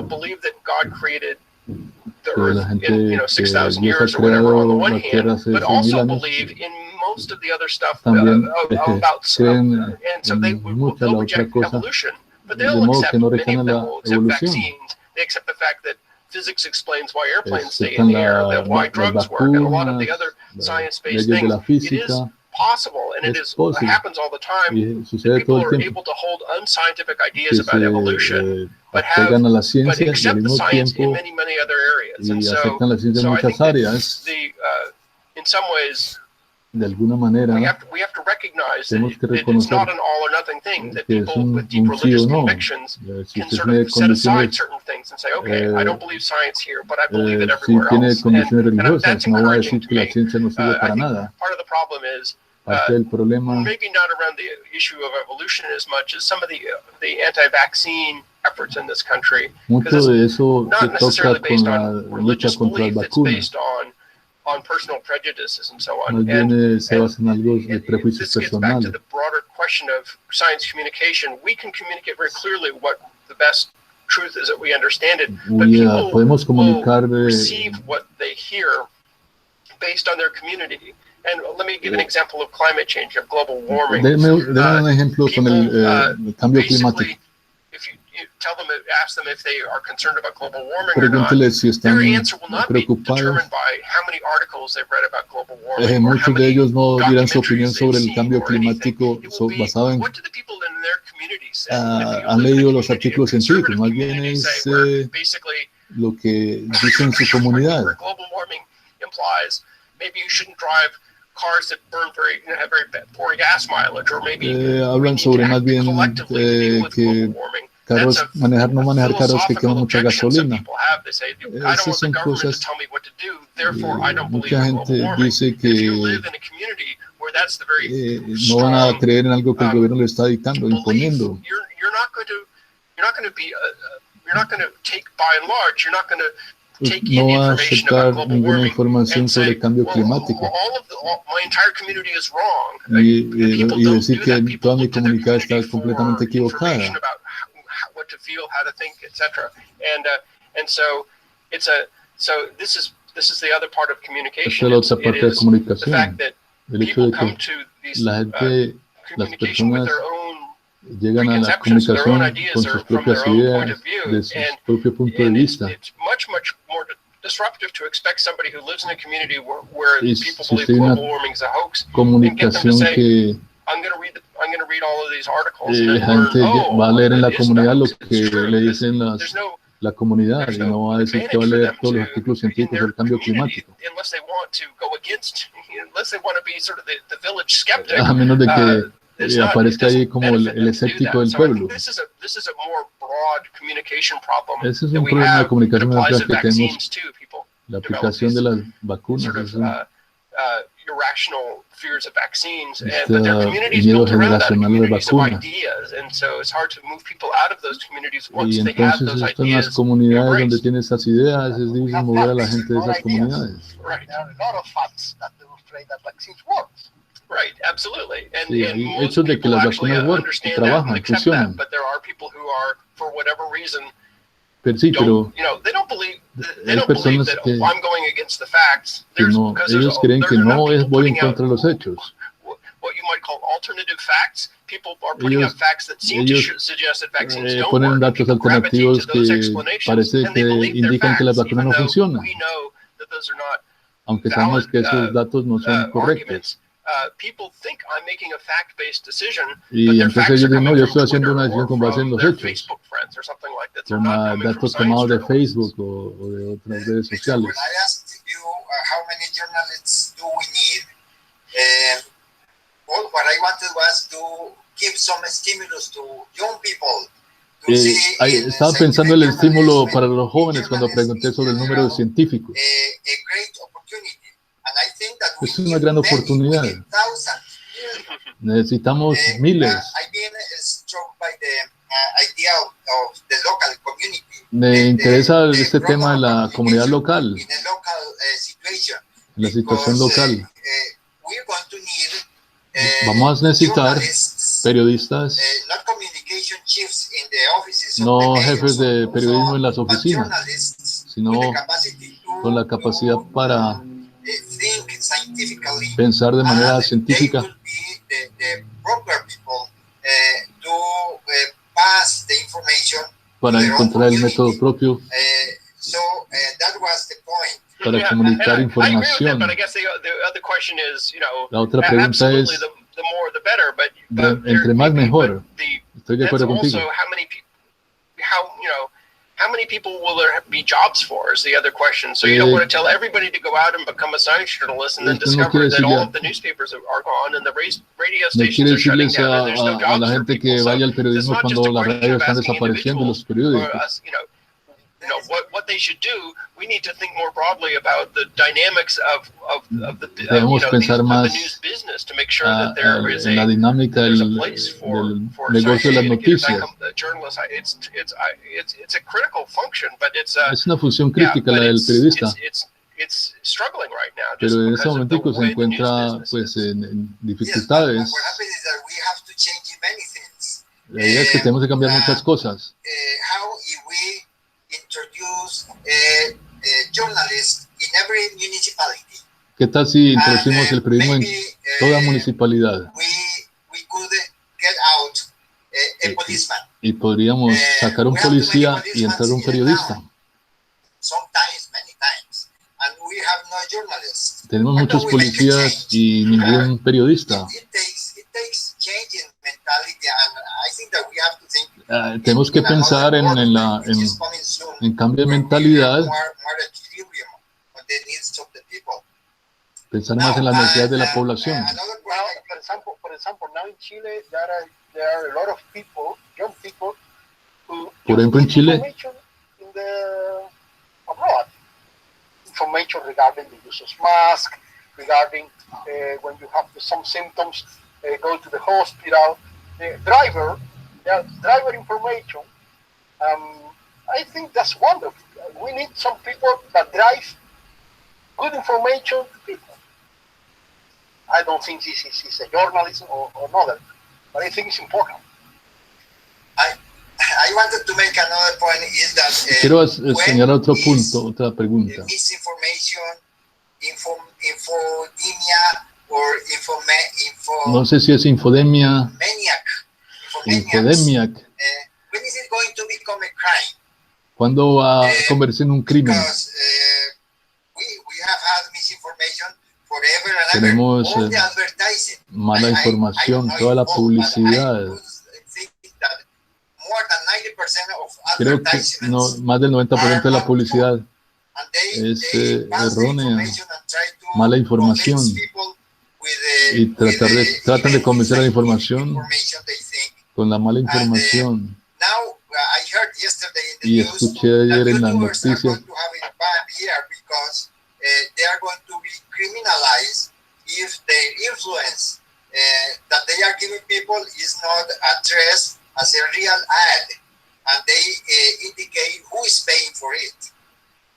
believe that God created the earth in 6,000 years or whatever on the one hand, but also believe in most of the other stuff about stuff, and so they'll reject evolution, but they'll accept, many of them will accept vaccines. They accept the fact that physics explains why airplanes stay in the air, that why drugs work, and a lot of the other science-based things. It is possible, and it happens all the time. People are able to hold unscientific ideas about evolution, but accept the science in many, many other areas. And so I think that in some ways, de alguna manera, we have to recognize that it's not an all or nothing thing, that people with deep religious convictions can sort of set aside certain things and say, okay, I don't believe science here, but I believe it everywhere else. And that's encouraging to me. I think part of the problem is maybe not around the issue of evolution as much as some of the anti-vaccine efforts in this country, because it's not necessarily based on religious belief, it's based on personal prejudices and so on. And this gets back to the broader question of science communication. We can communicate very clearly what the best truth is that we understand it, but people will receive what they hear based on their community. And let me give an example of climate change, of global warming. Deme un ejemplo con el cambio climático. If you tell them, ask them if they are concerned about global warming Pregúntele si están their answer will not be preocupados. determined by how many articles they've read about global warming. Muchos de ellos no dirán su opinión sobre el cambio climático basado en han leído los artículos científicos, más bien es lo que dicen su comunidad. Hablan sobre más bien que no manejar carros que queman mucha gasolina. Esas son cosas. Mucha gente dice que no van a creer en algo que el gobierno le está dictando, imponiendo. No va a aceptar ninguna información sobre el cambio climático y decir que toda mi comunidad está completamente equivocada. Esta es la otra parte de comunicación, el hecho de que la gente, las personas llegan a la comunicación con sus propias ideas, de su propio punto de vista. Y si usted tiene una comunicación que la gente va a leer en la comunidad lo que le dicen la comunidad y no va a decir que va a leer todos los artículos científicos del cambio climático. A menos de que aparezca ahí como el escéptico del pueblo. Ese es un problema de comunicación más amplia que tenemos. La aplicación de las vacunas es miedo generacional de vacunas. Y entonces están las comunidades donde tienen esas ideas, es difícil mover a la gente de esas comunidades. Sí, hay hechos de que las vacunas trabajan, funcionan. Pero sí, pero hay personas que no, ellos creen que no voy en contra de los hechos. Ellos ponen datos alternativos que parece que indican que las vacunas no funcionan, aunque sabemos que esos datos no son correctos. Y entonces ellos dicen, no, yo estoy haciendo una decisión con base en los hechos, con datos tomados de Facebook o de otras redes sociales. Estaba pensando en el estímulo para los jóvenes cuando pregunté sobre el número de científicos. Es una gran oportunidad. Necesitamos miles. Me interesa este tema de la comunidad local, la situación local. Vamos a necesitar periodistas, no jefes de periodismo en las oficinas, sino con la capacidad para pensar de manera científica, para encontrar el método propio, para comunicar información. La otra pregunta es, entre más mejor. Estoy de acuerdo contigo. How many people will there be jobs for is the other question. So you don't want to tell everybody to go out and become a science journalist and then discover that all of the newspapers are gone and the radio stations are shutting down and there's no jobs a la gente que vaya al periodismo cuando las radios están desapareciendo, los periódicos. What they should do, we need to think more broadly about the dynamics of the news business to make sure that there is la dinámica del negocio de las noticias. It's a critical function, but es una función crítica la del periodista. Pero en este momento se encuentra pues en dificultades. La idea es que tenemos que cambiar muchas cosas. ¿Qué tal si introducimos el periodismo en toda municipalidad? Y podríamos sacar un policía y entrar un periodista. Tenemos muchos policías y ningún periodista. Tenemos que pensar en cambio de mentalidad, pensar más en las necesidades de la población. Por ejemplo, en Chile, information regarding the use of mask, regarding when you have some symptoms, go to the hospital. Driver information. I think that's wonderful. We need some people that drive good information to people. I don't think this is a journalism or another, but I think it's important. I wanted to make another point is that quiero señalar otro punto, otra pregunta. No sé si es infodemia. ¿Cuándo va a convertirse en un crimen? Tenemos mala información, toda la publicidad. Creo que más del 90% de la publicidad es errónea, mala información, y tratan de convencer a la información con la mala información. Y escuché ayer en las noticias as a real ad, and they indicate who is paying for it,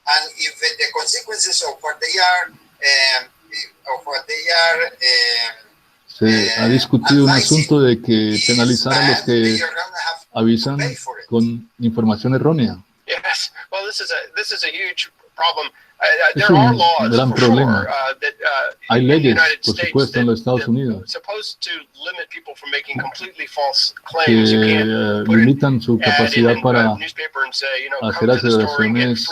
and if the consequences of what they are se ha discutido un asunto de que penalizar a los que avisan con información errónea. Yes, well, this is a huge problem. Es un gran problema. Hay leyes, por supuesto, en los Estados Unidos que limitan su capacidad para hacer aseveraciones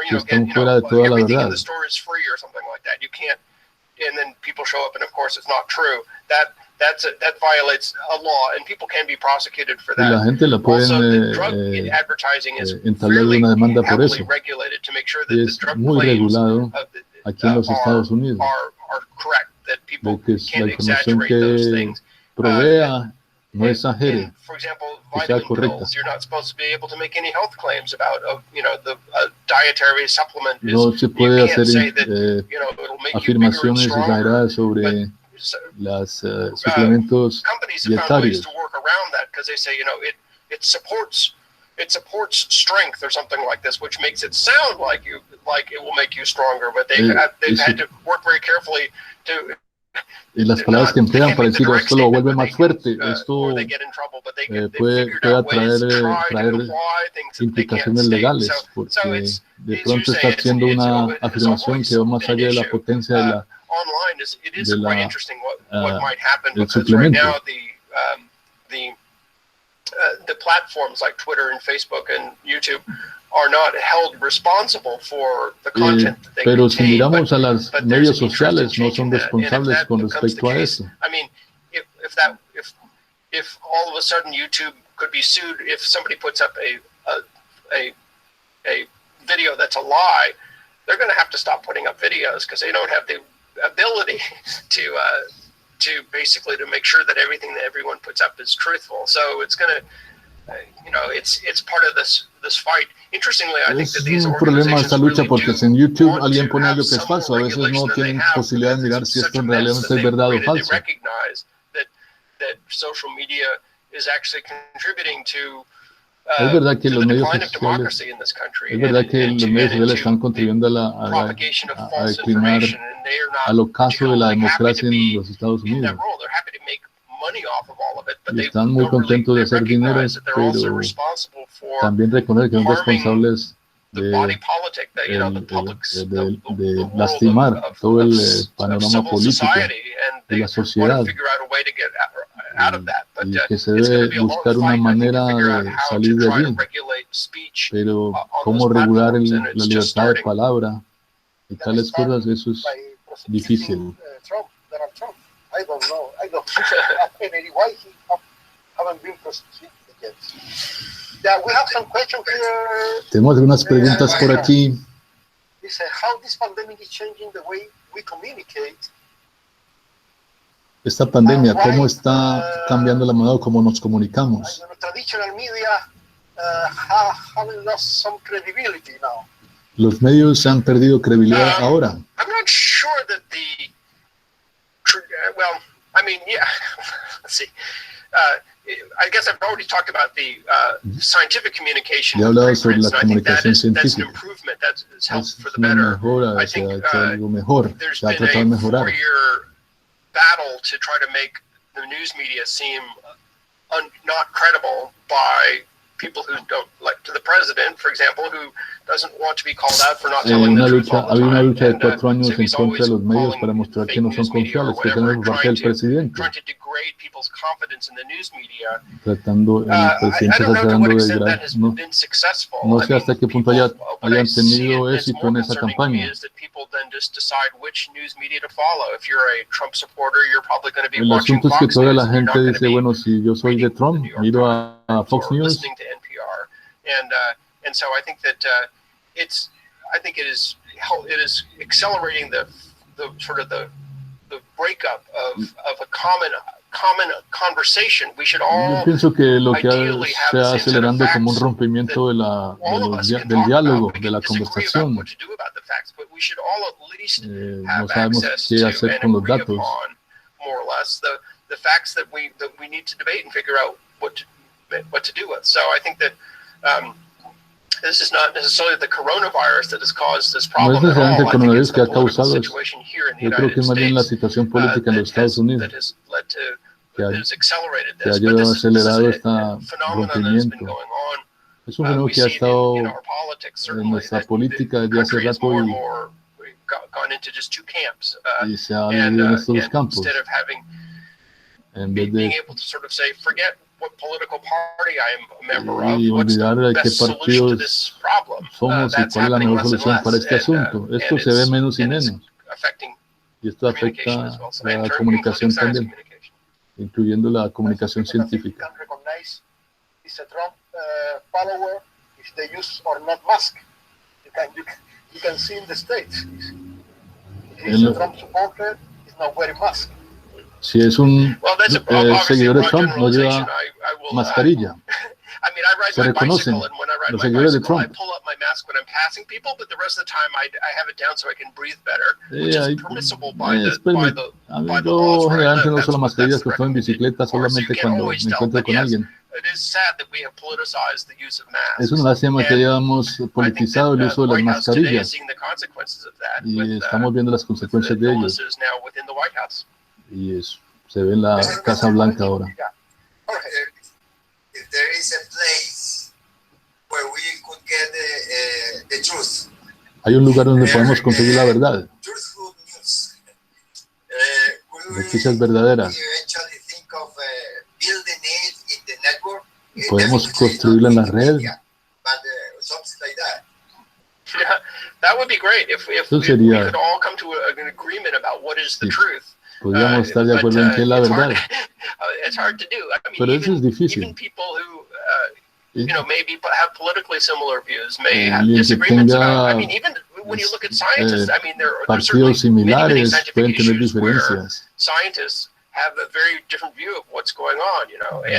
que están fuera de toda la verdad. Y la gente la pueden entablar una demanda por eso. Y es muy regulado aquí en los Estados Unidos, de que la información que provea no exagere, que sea correcta. No se puede hacer afirmaciones exageradas sobre los suplementos dietarios. It supports strength or something like this, which makes it sound like it will make you stronger, but they've had to work very carefully to. Y las palabras que emplean para decir esto lo vuelve más fuerte, esto puede traer implicaciones legales, porque de pronto está haciendo una afirmación que va más allá de la potencia de del suplemento. The platforms like Twitter and Facebook and YouTube are not held responsible for the content that they pero si contain, miramos a los medios sociales, no son responsables con respecto a eso. I mean, if all of a sudden YouTube could be sued if somebody puts up a video that's a lie, they're going to have to stop putting up videos because they don't have the ability to basically to make sure that everything that everyone puts up is truthful. So it's going to, it's part of this fight. Interestingly, I think that these organizations problema esta lucha porque si en YouTube alguien pone algo que es falso, a veces no tienen posibilidad de mirar si esto realmente es verdad o falso. That social media is actually contributing to es verdad que los medios sociales, es verdad que los medios sociales están contribuyendo a declinar al ocaso de la democracia en los Estados Unidos. Y están muy contentos de hacer dinero, pero también reconocer que son responsables de lastimar todo el panorama político de la sociedad, y que se debe buscar una manera de salir de allí. Pero cómo regular la libertad de palabra y tales cosas, eso es difícil. Tenemos algunas preguntas por aquí. Esta pandemia, ¿cómo está cambiando la manera como nos comunicamos? Los medios han perdido credibilidad ahora. Ya he hablado sobre la comunicación científica. Es una mejora, hacia algo mejor, se ha tratado de mejorar. Battle to try to make the news media seem not credible by people who don't like, to the president, for example, who doesn't want to be called out for not telling the truth all the time. Había una lucha de 4 años en contra de los medios para mostrar que no son confiables, que tenemos por parte del presidente. Tratando, el presidente está tratando de degradar. No sé hasta qué punto hayan tenido éxito en esa campaña. El asunto es que toda la gente dice, bueno, si yo soy de Trump, miro a Fox News. And so I think that I think it is accelerating the sort of the breakup of a common conversation. We should all, yo pienso que lo que se está acelerando como un rompimiento del diálogo, de la conversación. No sabemos qué hacer con los datos. More or less the facts that we need to debate and figure out what to do with. So I think that this is not necessarily the coronavirus that has caused this problem. No es necesariamente el coronavirus que ha causado eso. Yo creo que es más bien la situación política en los Estados Unidos que ha llevado a acelerado este rompimiento. Es un fenómeno que ha estado en nuestra política desde hace rato y se ha dividido en estos dos campos. En vez de y olvidar de qué partidos somos y cuál es la mejor solución para este asunto. Esto se ve menos y menos. Y esto afecta a la comunicación también, incluyendo la comunicación científica. Si es un seguidor de Trump, no lleva mascarilla. Se reconocen los seguidores de Trump. Yo generalmente no uso las mascarillas que estoy en bicicleta solamente cuando me encuentro con alguien. Es una lástima que hayamos politizado el uso de las mascarillas y estamos viendo las consecuencias de ello. Y eso se ve en la Casa Blanca ahora. Hay un lugar donde podemos conseguir la verdad, noticias verdaderas. Podemos construirla en la red. Eso sería. Sí. Podríamos estar de acuerdo en qué es la verdad. Pero eso es difícil. Alguien que tenga partidos similares pueden tener diferencias.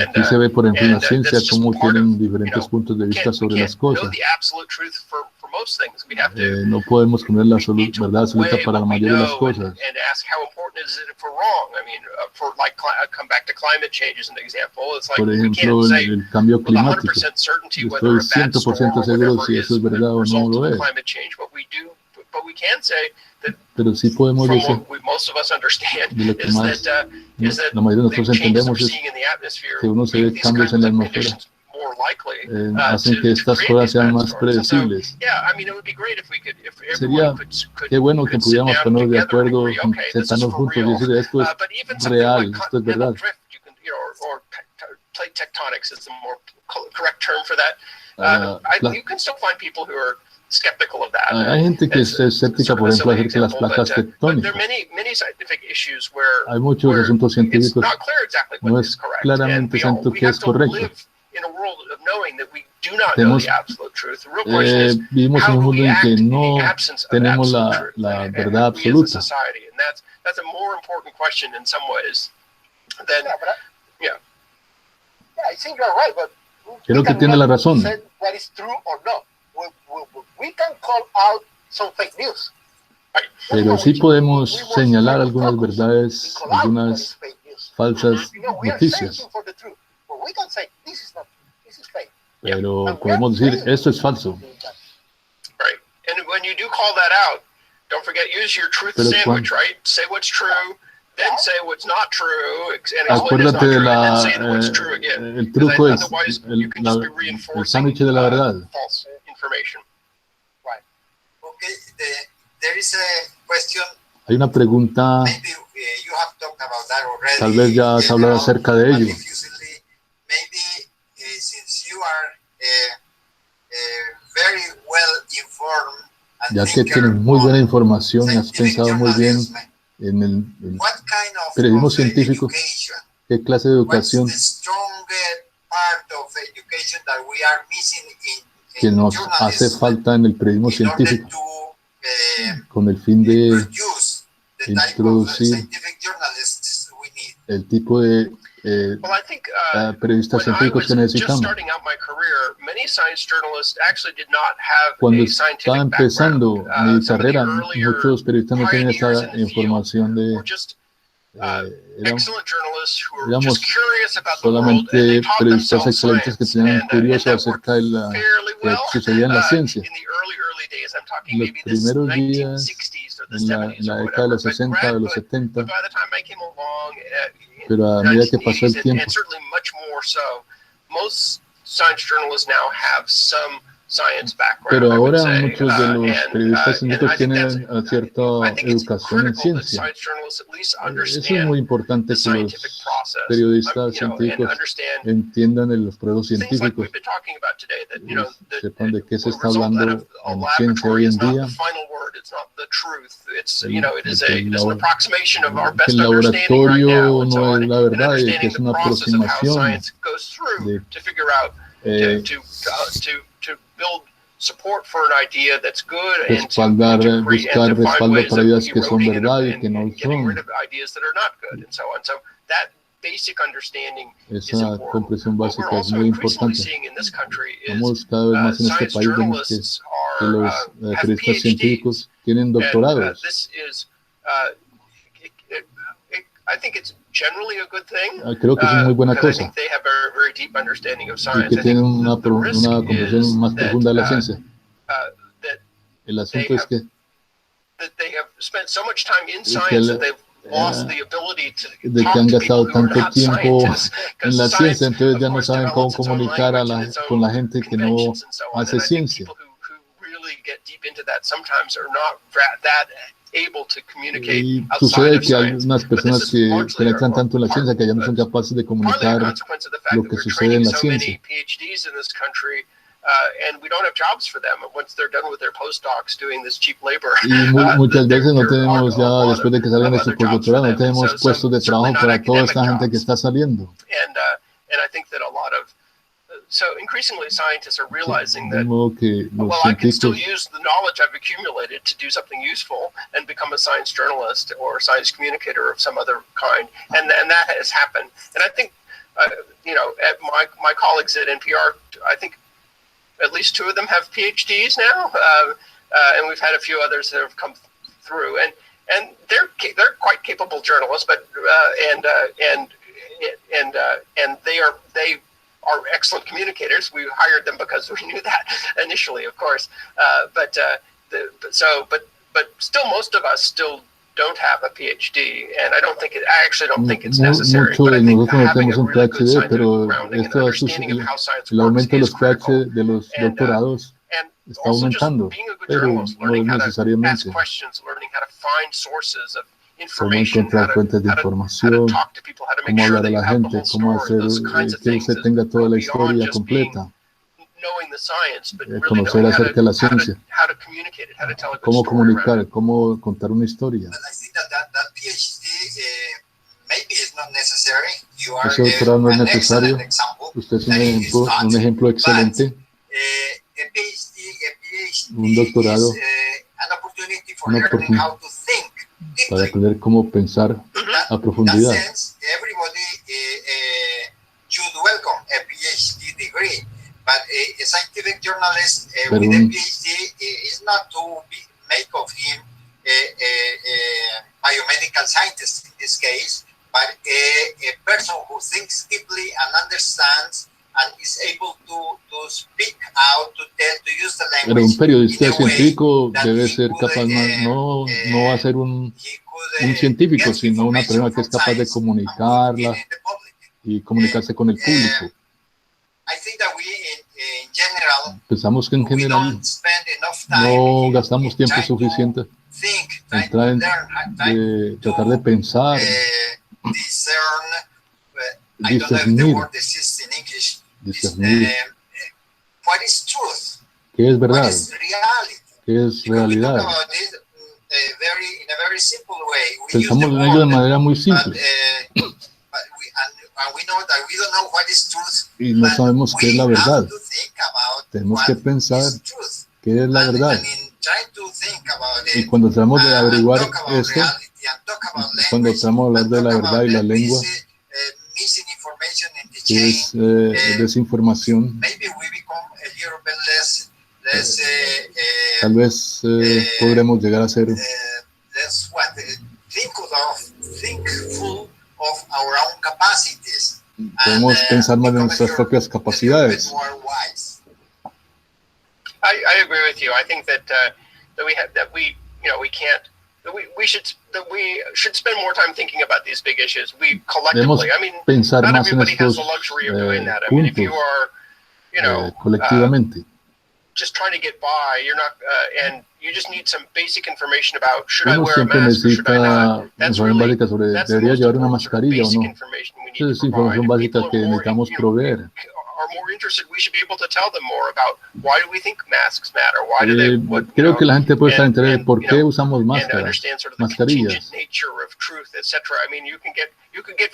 Aquí se ve, por ejemplo, en la ciencia cómo tienen diferentes puntos de vista sobre las cosas. No podemos poner la verdad absoluta para la mayoría de las cosas. Por ejemplo, el cambio climático. Estoy 100% seguro si eso es verdad o no lo es. Pero sí podemos decir, de lo que más la mayoría de nosotros entendemos es que uno se ve cambios en la atmósfera hacen que estas cosas sean más predecibles. Sería qué bueno que pudiéramos ponernos de acuerdo, sentarnos juntos y decir esto es real, esto es verdad. Plate tectonics is the more correct term for that. You can still find people who are skeptical of that. Hay gente que es escéptica, por ejemplo, acerca de las placas tectónicas. Hay muchos asuntos científicos. No es claramente santo que es correcto. Vivimos en un mundo en que no tenemos la verdad absoluta. Creo que tiene la razón. Pero sí podemos señalar algunas verdades, algunas falsas noticias. Pero podemos decir, esto es falso. Acuérdate de el truco es el sándwich de la verdad. Hay una pregunta, tal vez ya has hablado acerca de ello. Ya que tienes muy buena información y has pensado muy bien en el periodismo científico, ¿qué clase de educación que nos hace falta en el periodismo científico con el fin de introducir el tipo de periodistas científicos que necesitamos? Cuando estaba empezando mi carrera, muchos periodistas no tenían esta información éramos solamente periodistas excelentes que tenían curiosos acerca de lo que sucedía en la ciencia. En los primeros días, en la década de los 60, de los 70, pero a medida que pasó el tiempo, pero ahora muchos de los periodistas científicos tienen cierta educación en ciencia. Eso es muy importante que los periodistas científicos entiendan los procesos científicos, sepan de qué se está hablando en ciencia hoy en día. Que el laboratorio no es la verdad, que es una aproximación de buscar respaldo para ideas que son verdad y que no son. Esa comprensión básica es muy importante. Vamos cada vez más en este país vemos que los periodistas científicos tienen doctorados. Creo que es una muy buena cosa y que tienen una comprensión más profunda de la ciencia. El asunto es que han gastado tanto tiempo en la ciencia, entonces ya no saben cómo comunicar con la gente que no hace ciencia. Y sucede que hay unas personas que penetran tanto en la ciencia que ya no son capaces de comunicar lo que sucede en la ciencia. Y muchas veces no tenemos ya, después de que salgan de su postdoctorado, no tenemos puestos de trabajo para toda esta gente que está saliendo. So increasingly, scientists are realizing that, I can still use the knowledge I've accumulated to do something useful and become a science journalist or a science communicator of some other kind, and that has happened. And I think, at my colleagues at NPR, I think at least 2 of them have PhDs now, and we've had a few others that have come through, and they're quite capable journalists, but and they are excellent communicators. We hired them because we knew that initially, of course. But still, most of us still don't have a PhD, and I actually don't think it's necessary. Muchos But I de think nosotros no having tenemos a un really good PhD, pero scientific grounding and esto understanding of how science el works aumento de is los critical. de los And doctorados and está also just aumentando, being a good pero journalist, no learning how to ask necesariamente. questions, learning how to find sources of Cómo information, encontrar fuentes de how to información, talk to people, how to make cómo sure hablar that a you la have the gente, whole cómo story. hacer Those kinds of que things usted tenga toda go la beyond historia just being completa, knowing the science, but really conocer knowing acerca de la ciencia, how to communicate it, how to tell a good cómo story around it. comunicar, cómo contar una historia. Ese doctorado no es necesario. Usted es un ejemplo excelente. Un doctorado, una oportunidad para aprender cómo pensar a profundidad. Pero un biomedical scientist in this case, but a person who thinks deeply and understands and is able to speak out, to use the language. Pero un periodista científico debe ser capaz, no va a ser un científico, sino una persona que es capaz de comunicarla y comunicarse con el público. Pensamos que en general no gastamos tiempo suficiente en tratar de pensar, discernir qué es verdad, qué es realidad. Pensamos en ello de manera muy simple y no sabemos qué es la verdad. Tenemos que pensar qué es la verdad. Y cuando tratamos de averiguar esto, cuando tratamos de hablar de la verdad y la lengua, que es desinformación, tal vez podremos llegar a ser podemos pensar más en nuestras propias capacidades. I agree with you. I think that we should spend more time thinking about these big issues. We collectively, I mean, pensar not más en everybody has estos the luxury of doing that. I mean, if you are, colectivamente. Just trying to get by, you're not, and you just need some basic information about should I Uno wear a siempre mask or should I not. necesita That's información really, básica sobre that's the debería most llevar una important sort of mascarilla o basic no. information we need Esa to es información provide. básica que necesitamos proveer. Are more interested, we should be able to tell them more about why do we think masks matter, why do they, creo que la gente puede estar interesada en por qué usamos máscaras, mascarillas. Nature of truth, etc. I mean, you can get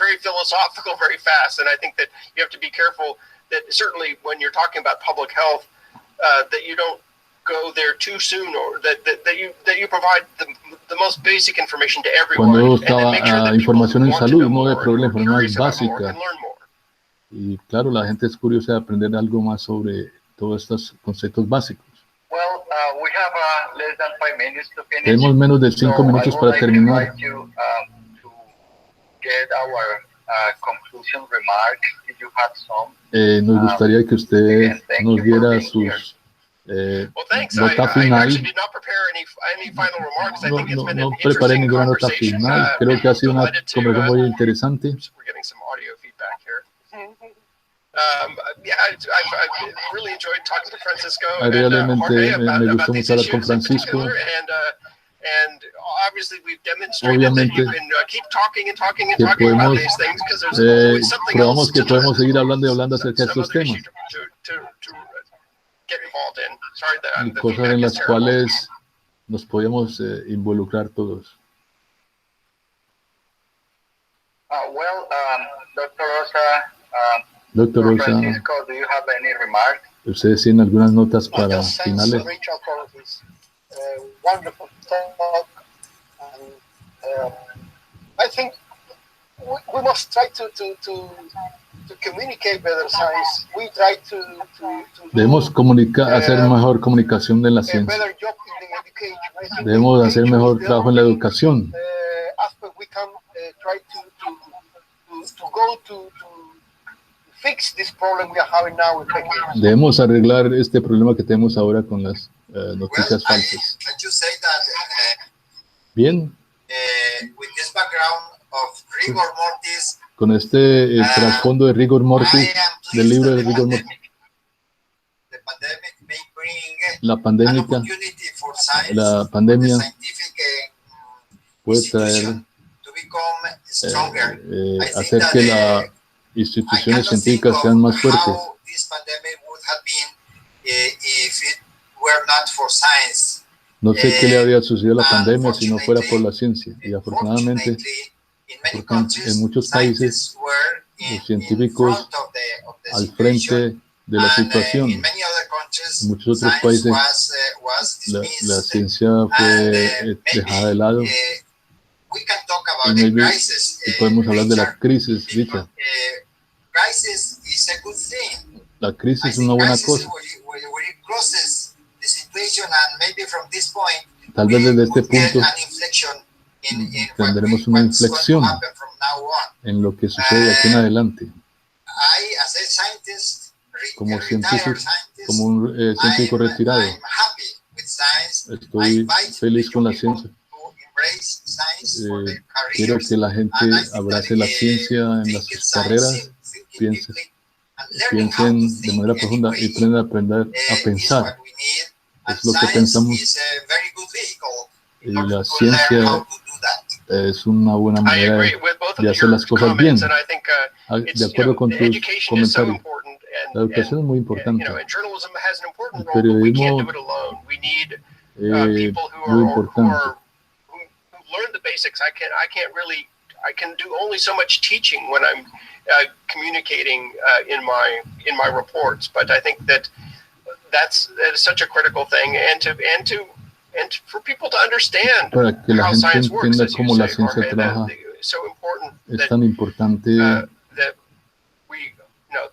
very philosophical very fast, and I think that you have to be careful that certainly when you're talking about public health, that you don't go there too soon, or that you provide the most basic information to everyone. Cuando and make sure that información en want to salud, know no de more, problema, or información curious about more, básica. can learn more. Y claro, la gente es curiosa de aprender algo más sobre todos estos conceptos básicos. Well, we have less than 5 minutes to finish. Tenemos menos de 5 minutos para terminar. To get our conclusion remarks, if you have some. Nos gustaría que usted nos diera sus nota final. No preparé ninguna nota final. Creo que ha sido una conversación muy interesante. Realmente me gustó mucho hablar con Francisco. Obviamente que probamos que podemos seguir hablando y hablando acerca de estos temas y cosas en las cuales nos podemos involucrar todos. Doctor Rosa, Francisco, do you have any remarks? ¿ustedes tienen algunas notas para finales? Wonderful talk. And, I think we must try to communicate better science. We try to Debemos hacer mejor comunicación de la ciencia. Debemos hacer mejor trabajo en la educación. We can try to go to fix this problem we are having now with fake news. Debemos arreglar este problema que tenemos ahora con las noticias falsas. Bien. Con este trasfondo de Rigor Mortis, del libro de Rigor Mortis, la pandemia puede traer, hacer que las instituciones científicas sean más fuertes. No sé qué le habría sucedido a la pandemia si no fuera por la ciencia. Y afortunadamente, en muchos países, los científicos al frente de la situación. En muchos otros países, la ciencia fue dejada de lado. Y podemos hablar de la crisis, Richard. La crisis es una buena cosa. Tal vez desde este punto tendremos una inflexión en lo que sucede de aquí en adelante. Como científico, como un científico retirado, estoy feliz con la ciencia. Quiero que la gente abrace la ciencia en las carreras, piensen de manera profunda y aprendan a pensar. Es lo que pensamos. Y la ciencia es una buena manera de hacer las cosas bien. De acuerdo con tus comentarios. La educación es muy importante. El periodismo es muy importante. I can do only so much teaching when I'm communicating in my reports, but I think that is such a critical thing, and for people to understand para que la how gente science works, entienda as you cómo la say, ciencia Jorge, trabaja. so important Es tan importante that we know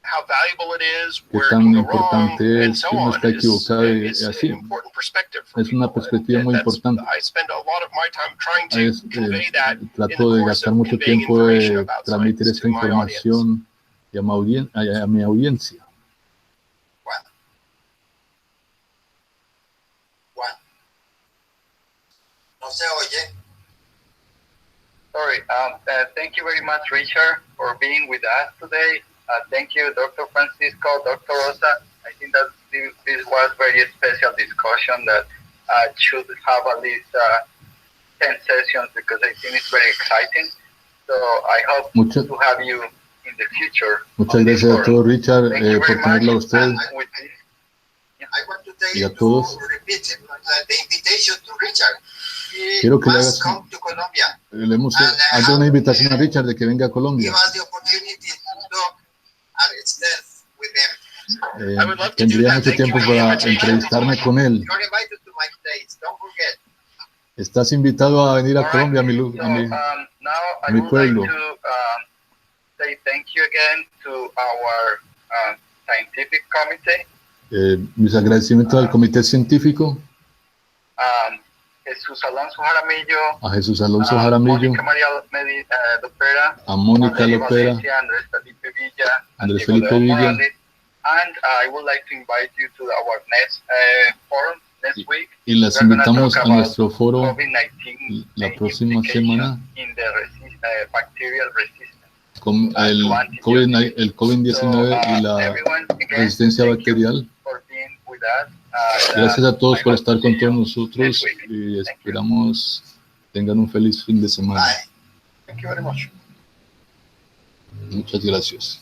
how valuable it is, que where it tan can go wrong, importante and es so que uno on. está equivocado y It's así. an important perspective for Es una people, perspectiva and muy that's- importante. I spend a lot of my time trying to convey that in the Trato de course gastar of mucho conveying tiempo information de about transmitir science esta to my audience. información y a mi audiencia. No se oye. Sorry. Thank you very much, Richard, for being with us today. Thank you, Dr. Francisco, Dr. Rosa. I think that this was very special discussion that should have at least 10 sessions because I think it's very exciting. So I hope to have you in the future. Muchas gracias a todos, Richard, Thank you por very tenerlo a much. usted With this, I want to tell y a you todos. to repeat the invitation to Richard. He Quiero que le must hagas come to Colombia. haga una invitación a Richard de que venga a Colombia. Give us the opportunity to talk at extent with them. Tendría mucho tiempo para entrevistarme con él. You're invited to my place. Don't forget. Estás invitado a venir a all Colombia, right. Now I mi would pueblo. like to say thank you again to our scientific committee. Mis agradecimientos al comité científico, Jesús Alonso Jaramillo, a Jesús Alonso Jaramillo, Mónica María Lopera, a Mónica Andrés Lopera, Valencia, Andrés Felipe Villa, Andrés Diego Felipe León Villa. Morales. And I would like to invite you to our next forum next week. Y las We're gonna invitamos talk a about nuestro foro COVID-19 la próxima implication semana in the bacterial resistance. con el COVID-19 y la resistencia bacterial. For being with us. Gracias a todos I por hope estar to con see todos you nosotros next week. y esperamos tengan un feliz fin de semana. Bye. Thank you very much. Muchas gracias.